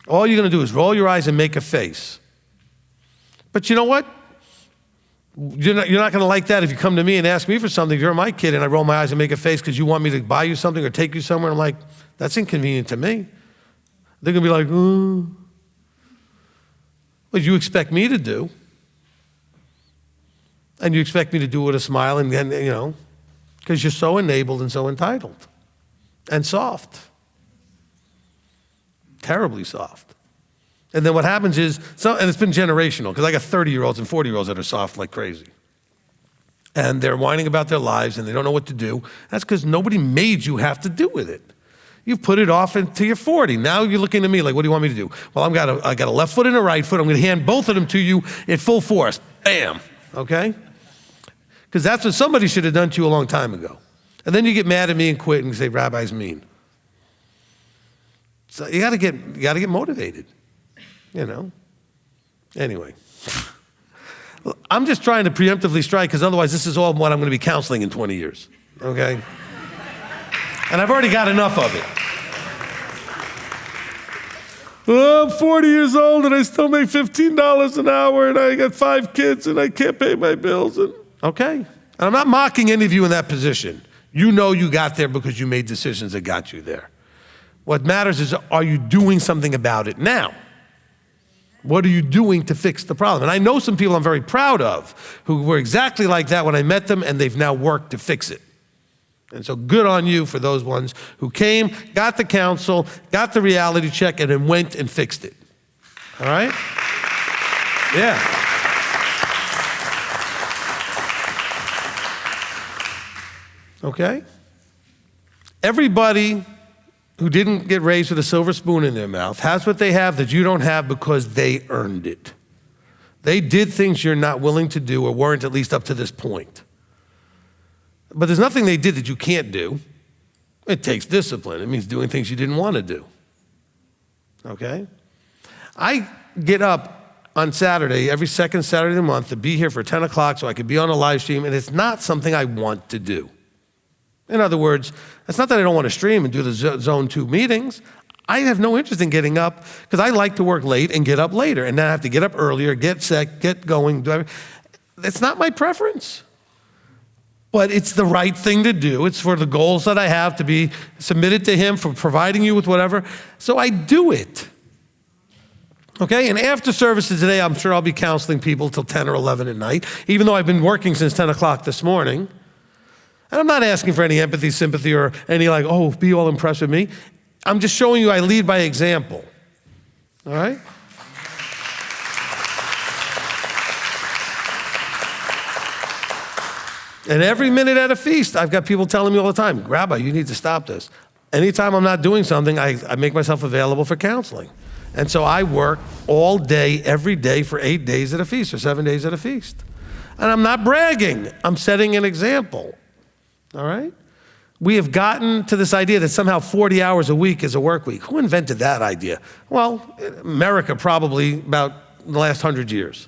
All you're going to do is roll your eyes and make a face. But you know what? You're not going to like that if you come to me and ask me for something. If you're my kid and I roll my eyes and make a face because you want me to buy you something or take you somewhere, I'm like, that's inconvenient to me. They're going to be like, oh. What you expect me to do. And you expect me to do it with a smile and you know, because you're so enabled and so entitled and soft. Terribly soft. And then what happens is, and it's been generational, because I got 30-year-olds and 40-year-olds that are soft like crazy. And they're whining about their lives and they don't know what to do. That's because nobody made you have to do with it. You put it off until you're 40. Now you're looking at me like, what do you want me to do? Well, I got a left foot and a right foot. I'm going to hand both of them to you at full force. Bam, okay? Because that's what somebody should have done to you a long time ago. And then you get mad at me and quit and say, Rabbi's mean. So you got to get motivated, you know? Anyway. I'm just trying to preemptively strike because otherwise this is all what I'm going to be counseling in 20 years, okay? And I've already got enough of it. Oh, I'm 40 years old and I still make $15 an hour and I got 5 kids and I can't pay my bills. Okay. And I'm not mocking any of you in that position. You know you got there because you made decisions that got you there. What matters is, are you doing something about it now? What are you doing to fix the problem? And I know some people I'm very proud of who were exactly like that when I met them and they've now worked to fix it. And so good on you for those ones who came, got the counsel, got the reality check, and then went and fixed it. All right? Yeah. Okay? Everybody who didn't get raised with a silver spoon in their mouth has what they have that you don't have because they earned it. They did things you're not willing to do or weren't, at least up to this point. But there's nothing they did that you can't do. It takes discipline. It means doing things you didn't want to do. Okay? I get up on Saturday, every second Saturday of the month, to be here for 10 o'clock so I could be on a live stream, and it's not something I want to do. In other words, it's not that I don't want to stream and do the Zone 2 meetings. I have no interest in getting up because I like to work late and get up later, and then I have to get up earlier, get set, get going. It's not my preference. But it's the right thing to do. It's for the goals that I have to be submitted to him for providing you with whatever. So I do it. Okay, and after services today, I'm sure I'll be counseling people till 10 or 11 at night, even though I've been working since 10 o'clock this morning. And I'm not asking for any empathy, sympathy, or any like, oh, be all impressed with me. I'm just showing you I lead by example. All right? And every minute at a feast, I've got people telling me all the time, Rabbi, you need to stop this. Anytime I'm not doing something, I make myself available for counseling. And so I work all day, every day for 8 days at a feast or 7 days at a feast. And I'm not bragging. I'm setting an example. All right? We have gotten to this idea that somehow 40 hours a week is a work week. Who invented that idea? Well, America probably about the last 100 years.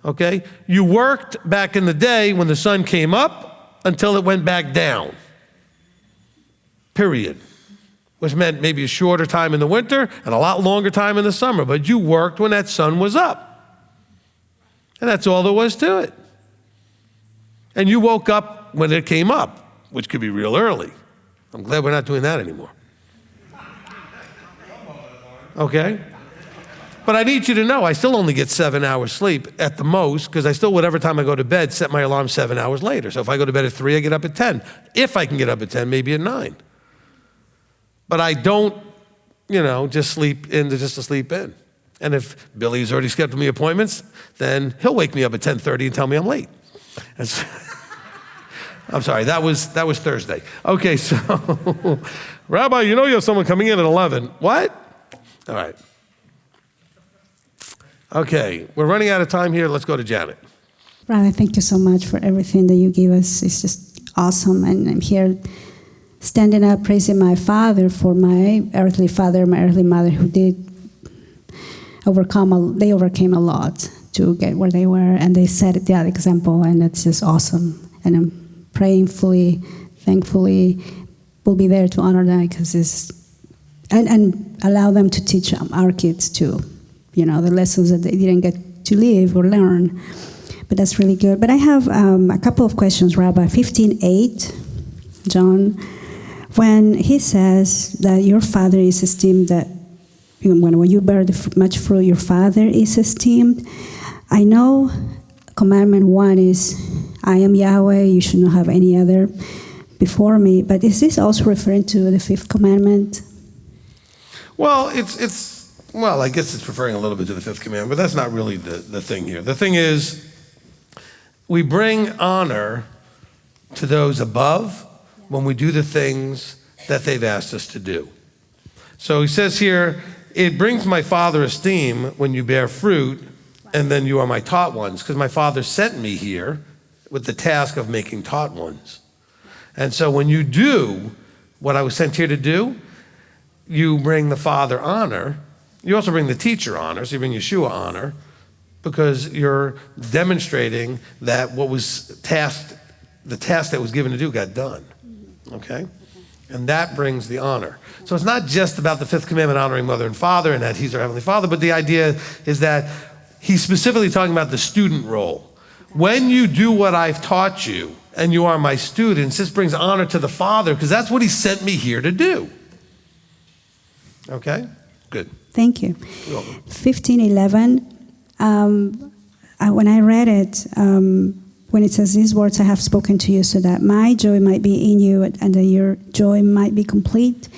Okay? You worked back in the day when the sun came up until it went back down. Period. Which meant maybe a shorter time in the winter and a lot longer time in the summer. But you worked when that sun was up. And that's all there was to it. And you woke up when it came up, which could be real early. I'm glad we're not doing that anymore. Okay? But I need you to know I still only get 7 hours sleep at the most, because I still, whatever time I go to bed, set my alarm 7 hours later. So if I go to bed at 3, I get up at 10. If I can get up at 10, maybe at 9. But I don't, just sleep in to sleep in. And if Billy's already scheduled me appointments, then he'll wake me up at 10:30 and tell me I'm late. I'm sorry, that was Thursday. Okay, so, Rabbi, you have someone coming in at 11. What? All right. Okay, we're running out of time here. Let's go to Janet. Rabbi, thank you so much for everything that you give us. It's just awesome. And I'm here standing up praising my father for my earthly father, my earthly mother, who did they overcame a lot to get where they were, and they set that example, and it's just awesome. And I'm praying fully, thankfully, we'll be there to honor that, because and allow them to teach our kids too, the lessons that they didn't get to live or learn. But that's really good. But I have a couple of questions, Rabbi. 15:8, John, when he says that your father is esteemed, that when you bear much fruit, your father is esteemed. I know commandment 1 is, I am Yahweh, you should not have any other before me. But is this also referring to the 5th commandment? Well, well, I guess it's referring a little bit to the 5th commandment, but that's not really the thing here. The thing is, we bring honor to those above when we do the things that they've asked us to do. So he says here, it brings my father esteem when you bear fruit, and then you are my taught ones, because my father sent me here with the task of making taught ones. And so when you do what I was sent here to do, you bring the father honor. You also bring the teacher honor, so you bring Yeshua honor, because you're demonstrating that what was the task that was given to do got done, okay? And that brings the honor. So it's not just about the 5th commandment, honoring mother and father, and that he's our heavenly father, but the idea is that he's specifically talking about the student role. When you do what I've taught you, and you are my students, this brings honor to the Father, because that's what he sent me here to do. Okay? Good. Thank you. You're welcome. 15:11, when I read it, when it says, these words I have spoken to you so that my joy might be in you and that your joy might be complete.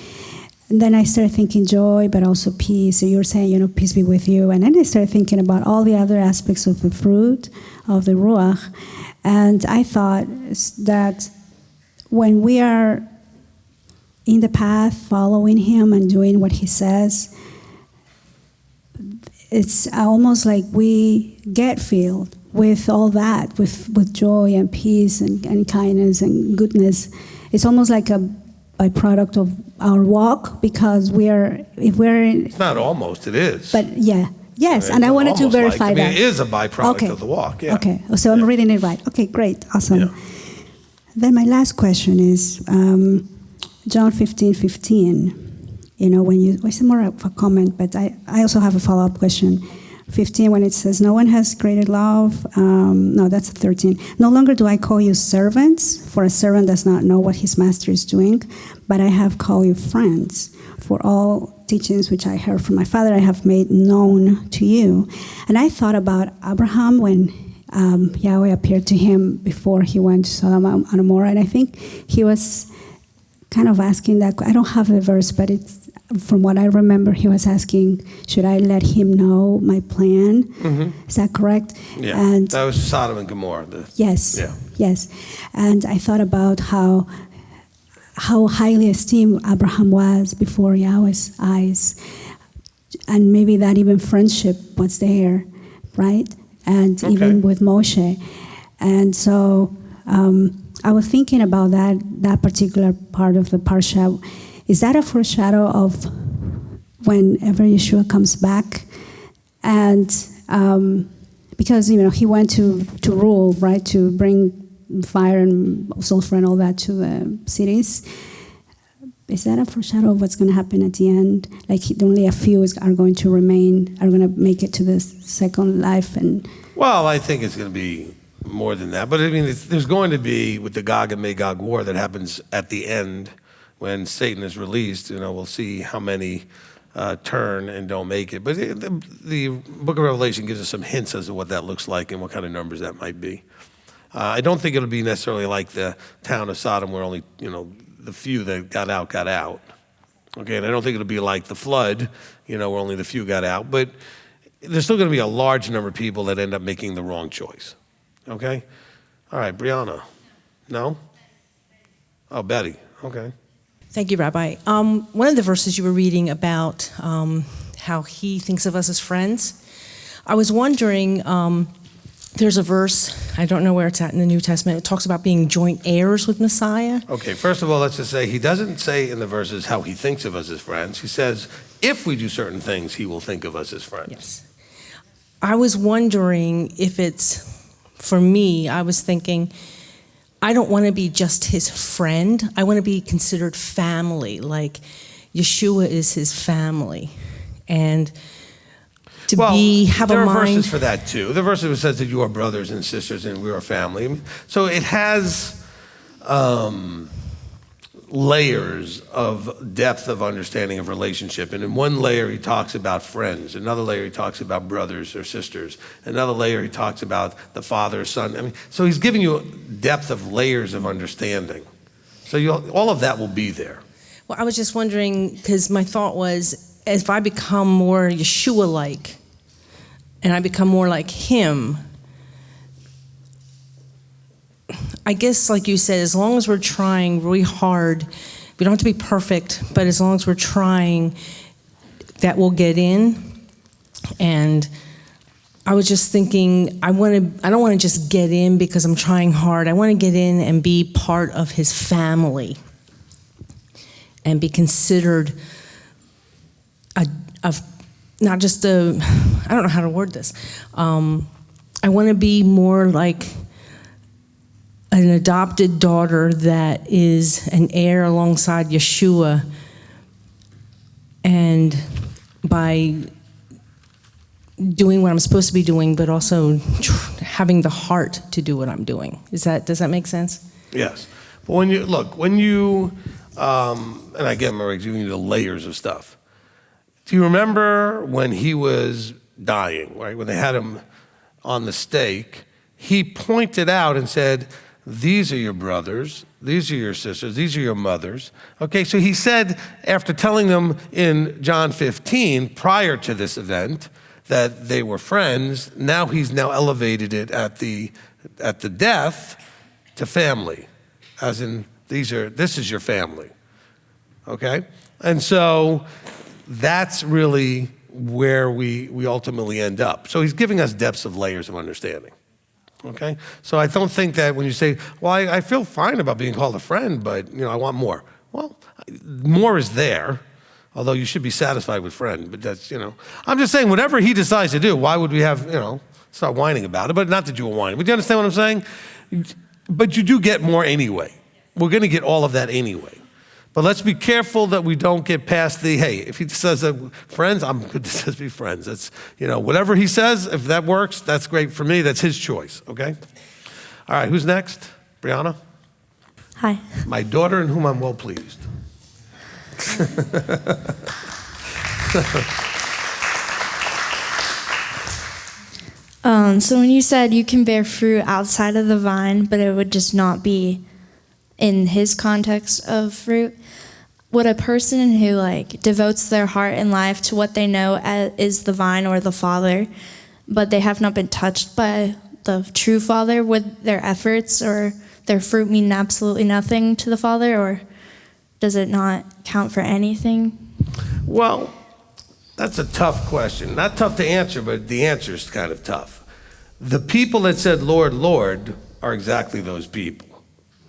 And then I started thinking joy, but also peace. So you're saying, peace be with you. And then I started thinking about all the other aspects of the fruit of the Ruach. And I thought that when we are in the path, following him and doing what he says, it's almost like we get filled with all that, with joy and peace and kindness and goodness. It's almost like a byproduct of our walk, because It's not almost, it is. But yeah, yes, and I wanted to verify that. It is a byproduct of the walk, yeah. Okay, so I'm reading it right. Okay, great, awesome. Yeah. Then my last question is, John 15:15. It's more of a comment, but I also have a follow-up question. 15, when it says, no one has greater love. No, that's 13. No longer do I call you servants, for a servant does not know what his master is doing, but I have called you friends. For all teachings which I heard from my Father, I have made known to you. And I thought about Abraham when Yahweh appeared to him before he went to Sodom and Gomorrah. And I think he was kind of asking that. I don't have the verse, but it's from what I remember, he was asking, should I let him know my plan? Is that correct? Yeah, And that was Sodom and Gomorrah. yes, Yeah. yes. And I thought about how highly esteemed Abraham was before Yahweh's eyes. And maybe that even friendship was there, right? And even with Moshe. And so I was thinking about that particular part of the Parsha. Is that a foreshadow of whenever Yeshua comes back? And because, he went to rule, right, to bring fire and sulfur and all that to the cities. Is that a foreshadow of what's going to happen at the end? Like only a few are going to remain, are going to make it to the second life? Well, I think it's going to be more than that. But I mean, there's going to be, with the Gog and Magog war that happens at the end when Satan is released, we'll see how many turn and don't make it. But the book of Revelation gives us some hints as to what that looks like and what kind of numbers that might be. I don't think it'll be necessarily like the town of Sodom where only, the few that got out. Okay, and I don't think it'll be like the flood, where only the few got out. But there's still going to be a large number of people that end up making the wrong choice. Okay? All right, Brianna. No? Oh, Betty. Okay. Thank you, Rabbi. One of the verses you were reading about how he thinks of us as friends, I was wondering, there's a verse, I don't know where it's at in the New Testament, it talks about being joint heirs with Messiah. Okay, first of all, let's just say he doesn't say in the verses how he thinks of us as friends. He says, if we do certain things, he will think of us as friends. Yes. I was wondering if it's, for me, I was thinking, I don't want to be just his friend. I want to be considered family, Yeshua is his family. And to have there a are mind. verses for that too. The verse that says that you are brothers and sisters and we are family. So it has layers of depth of understanding of relationship. And in one layer he talks about friends. Another layer he talks about brothers or sisters. Another layer he talks about the father, son. So he's giving you depth of layers of understanding. So all of that will be there. Well, I was just wondering, because my thought was, if I become more Yeshua-like, and I become more like him, I guess, like you said, as long as we're trying really hard, we don't have to be perfect, but as long as we're trying, that will get in. And I was just thinking, I don't want to just get in because I'm trying hard. I want to get in and be part of his family and be considered not just I don't know how to word this. I want to be more like an adopted daughter that is an heir alongside Yeshua, and by doing what I'm supposed to be doing, but also having the heart to do what I'm doing. Does that make sense? Yes. But when you, and again, Marie's giving you the layers of stuff. Do you remember when he was dying, right? When they had him on the stake, he pointed out and said, these are your brothers, these are your sisters, these are your mothers. Okay, so he said, after telling them in John 15, prior to this event, that they were friends, he's elevated it at the death to family, as in, this is your family, okay? And so that's really where we ultimately end up. So he's giving us depths of layers of understanding, okay? So I don't think that when you say, well, I feel fine about being called a friend, but I want more. Well, more is there, although you should be satisfied with friend, but that's, I'm just saying whatever he decides to do, why would we have, start whining about it? But not that you were whining. But do you understand what I'm saying? But you do get more anyway. We're going to get all of that anyway. But let's be careful that we don't get past hey, if he says friends, I'm good to just be friends. That's, whatever he says, if that works, that's great for me. That's his choice, okay? All right, who's next? Brianna? Hi. My daughter in whom I'm well pleased. So when you said you can bear fruit outside of the vine, but it would just not be in his context of fruit, would a person who like devotes their heart and life to what they know is the vine or the Father, but they have not been touched by the true Father, would their efforts or their fruit mean absolutely nothing to the Father, or does it not count for anything? Well, that's a tough question. Not tough to answer, but the answer is kind of tough. The people that said, Lord, Lord, are exactly those people,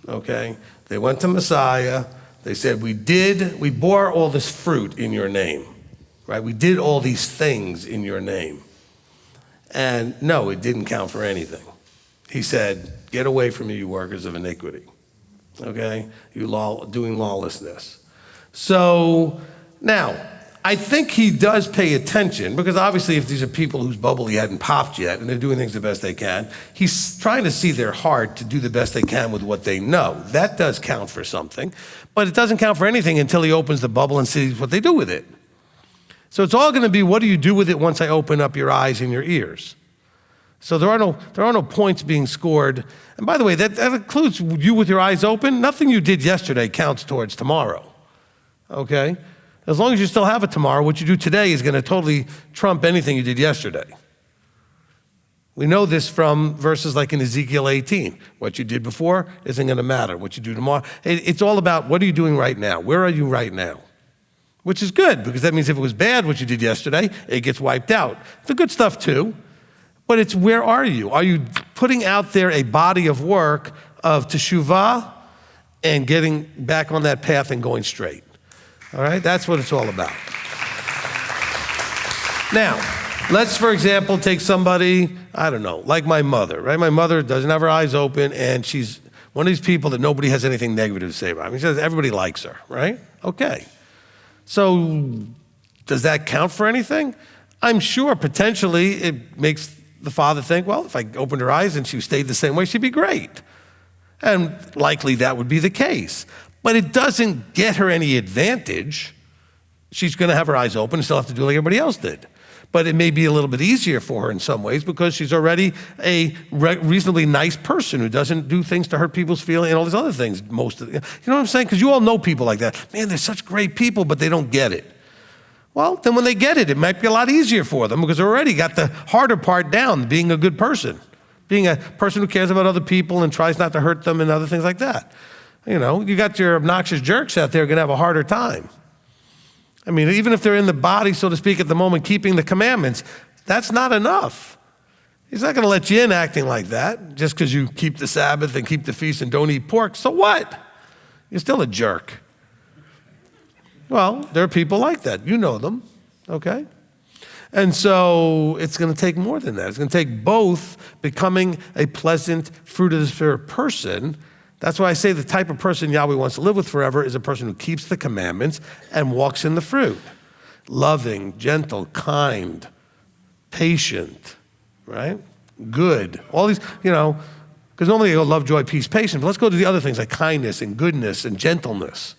okay? They went to Messiah. They said, we bore all this fruit in your name, right? We did all these things in your name. And no, it didn't count for anything. He said, get away from me, you workers of iniquity, okay? You doing lawlessness. So now, I think he does pay attention, because obviously if these are people whose bubble he hadn't popped yet and they're doing things the best they can, he's trying to see their heart to do the best they can with what they know. That does count for something, but it doesn't count for anything until he opens the bubble and sees what they do with it. So it's all going to be, what do you do with it once I open up your eyes and your ears? So there are no points being scored. And by the way, that includes you with your eyes open. Nothing you did yesterday counts towards tomorrow, okay? As long as you still have a tomorrow, what you do today is going to totally trump anything you did yesterday. We know this from verses like in Ezekiel 18. What you did before isn't going to matter. What you do tomorrow, it's all about what are you doing right now? Where are you right now? Which is good, because that means if it was bad what you did yesterday, it gets wiped out. The good stuff too, but it's where are you? Are you putting out there a body of work of teshuvah and getting back on that path and going straight? All right, that's what it's all about. Now, let's, for example, take somebody, I don't know, like my mother, right? My mother doesn't have her eyes open, and she's one of these people that nobody has anything negative to say about. I mean, she says everybody likes her, right? Okay. So does that count for anything? I'm sure potentially it makes the Father think, well, if I opened her eyes and she stayed the same way, she'd be great. And likely that would be the case. But it doesn't get her any advantage. She's going to have her eyes open and still have to do like everybody else did. But it may be a little bit easier for her in some ways because she's already a reasonably nice person who doesn't do things to hurt people's feelings and all these other things. You know what I'm saying? Because you all know people like that. Man, they're such great people, but they don't get it. Well, then when they get it, it might be a lot easier for them because they already got the harder part down, being a good person, being a person who cares about other people and tries not to hurt them and other things like that. You know, you got your obnoxious jerks out there going to have a harder time. I mean, even if they're in the body, so to speak, at the moment, keeping the commandments, that's not enough. He's not going to let you in acting like that just because you keep the Sabbath and keep the feast and don't eat pork. So what? You're still a jerk. Well, there are people like that. You know them, okay? And so it's going to take more than that. It's going to take both becoming a pleasant, fruit of the Spirit person. That's why I say the type of person Yahweh wants to live with forever is a person who keeps the commandments and walks in the fruit. Loving, gentle, kind, patient, right? Good. All these, you know, because normally you go love, joy, peace, patience. But let's go to the other things like kindness and goodness and gentleness.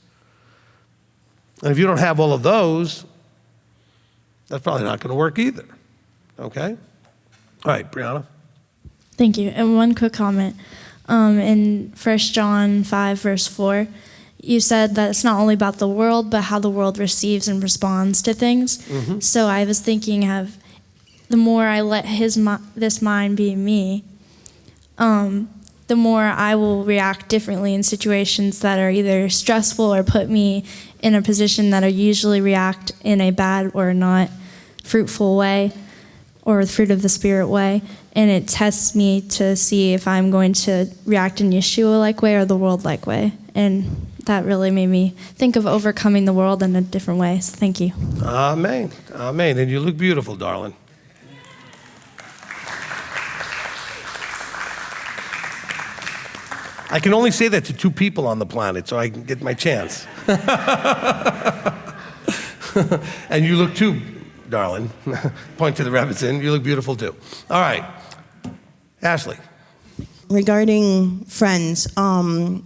And if you don't have all of those, that's probably not going to work either. Okay? All right, Brianna. Thank you. And one quick comment. In 1 John 5, verse 4, you said that it's not only about the world, but how the world receives and responds to things. Mm-hmm. So I was thinking of the more I let this mind be me, the more I will react differently in situations that are either stressful or put me in a position that I usually react in a bad or not fruitful way or fruit of the Spirit way. And it tests me to see if I'm going to react in Yeshua-like way or the world-like way. And that really made me think of overcoming the world in a different way. So thank you. Amen. Amen. And you look beautiful, darling. I can only say that to 2 people on the planet, so I can get my chance. And you look too, darling. Point to the Rebbitzin. You look beautiful too. All right. Ashley. Regarding friends, I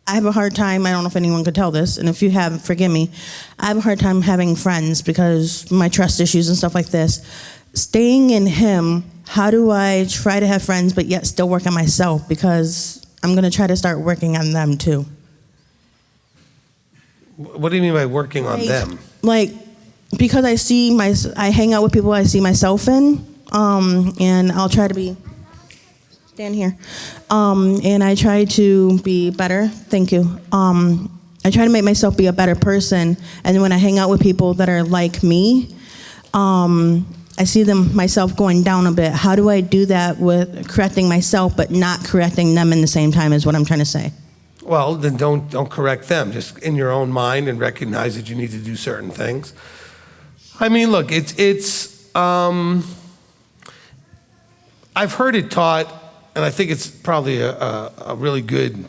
have a hard time, I don't know if anyone could tell this, and if you have, forgive me. I have a hard time having friends because my trust issues and stuff like this. Staying in Him how do I try to have friends but yet still work on myself? Because I'm going to try to start working on them too. What do you mean by working on them? Like, because I hang out with people I see myself in, and I'll try to be, stand here, and I try to be better. Thank you. I try to make myself be a better person, and when I hang out with people that are like me, I see myself going down a bit. How do I do that with correcting myself but not correcting them in the same time is what I'm trying to say. Well, then don't correct them. Just in your own mind and recognize that you need to do certain things. I mean, look, I've heard it taught, and I think it's probably a really good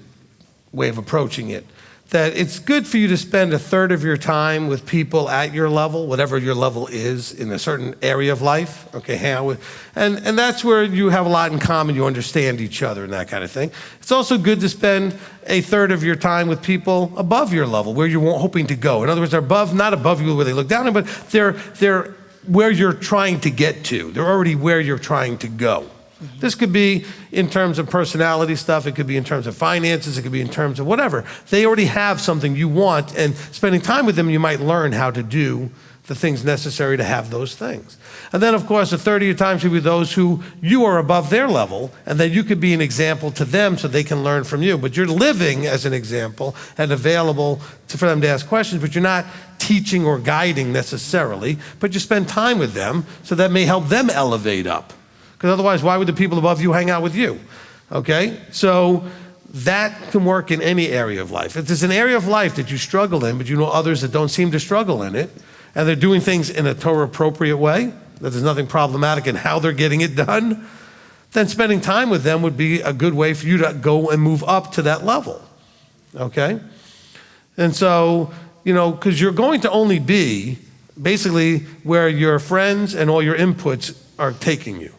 way of approaching it, that it's good for you to spend a third of your time with people at your level, whatever your level is in a certain area of life, okay, hang out with, and that's where you have a lot in common, you understand each other and that kind of thing. It's also good to spend a third of your time with people above your level, where you're hoping to go. In other words, they're not above you where they look down on you, but they're where you're trying to get to. They're already where you're trying to go. This could be in terms of personality stuff, it could be in terms of finances, it could be in terms of whatever. They already have something you want, and spending time with them, you might learn how to do the things necessary to have those things. And then, of course, a third of your time should be those who you are above their level, and then you could be an example to them so they can learn from you. But you're living as an example and available for them to ask questions, but you're not teaching or guiding necessarily, but you spend time with them, so that may help them elevate up. Because otherwise, why would the people above you hang out with you? Okay? So that can work in any area of life. If there's an area of life that you struggle in, but you know others that don't seem to struggle in it, and they're doing things in a Torah appropriate way, that there's nothing problematic in how they're getting it done, then spending time with them would be a good way for you to go and move up to that level. Okay? And so, because you're going to only be basically where your friends and all your inputs are taking you.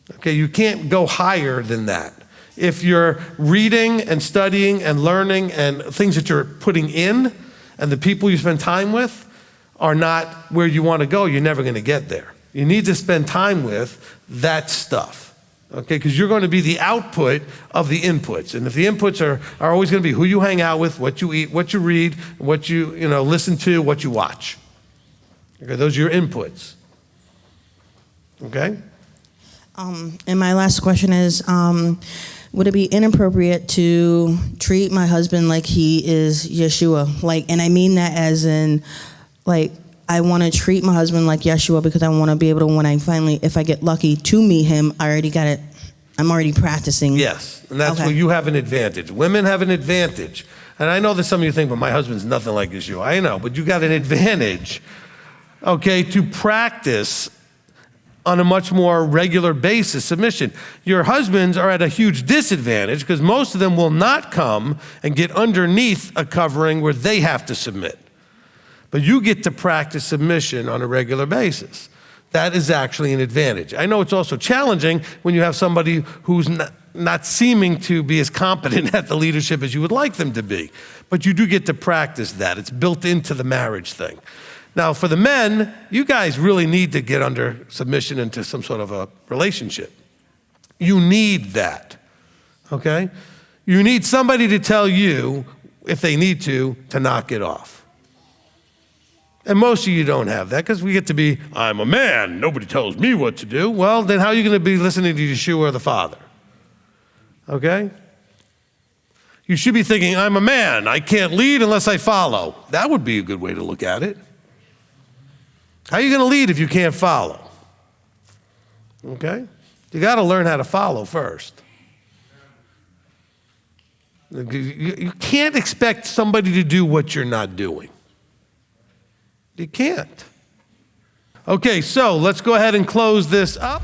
Okay, you can't go higher than that. If you're reading and studying and learning and things that you're putting in, and the people you spend time with are not where you want to go, you're never going to get there. You need to spend time with that stuff, okay? Because you're going to be the output of the inputs. And if the inputs are always going to be who you hang out with, what you eat, what you read, what you listen to, what you watch. Okay, those are your inputs. Okay? And my last question is, would it be inappropriate to treat my husband like he is Yeshua? And I mean that as in, I want to treat my husband like Yeshua because I want to be able to, if I get lucky to meet him, I already got it. I'm already practicing. Yes, and that's where you have an advantage. Women have an advantage. And I know that some of you think, but my husband's nothing like Yeshua. I know, but you got an advantage, okay, to practice on a much more regular basis submission. Your husbands are at a huge disadvantage because most of them will not come and get underneath a covering where they have to submit. But you get to practice submission on a regular basis. That is actually an advantage. I know it's also challenging when you have somebody who's not seeming to be as competent at the leadership as you would like them to be. But you do get to practice that. It's built into the marriage thing. Now, for the men, you guys really need to get under submission into some sort of a relationship. You need that, okay? You need somebody to tell you, if they need to knock it off. And most of you don't have that because we get to be, I'm a man, nobody tells me what to do. Well, then how are you going to be listening to Yeshua or the Father? Okay? You should be thinking, I'm a man, I can't lead unless I follow. That would be a good way to look at it. How are you going to lead if you can't follow? Okay? You got to learn how to follow first. You can't expect somebody to do what you're not doing. You can't. Okay, so let's go ahead and close this up.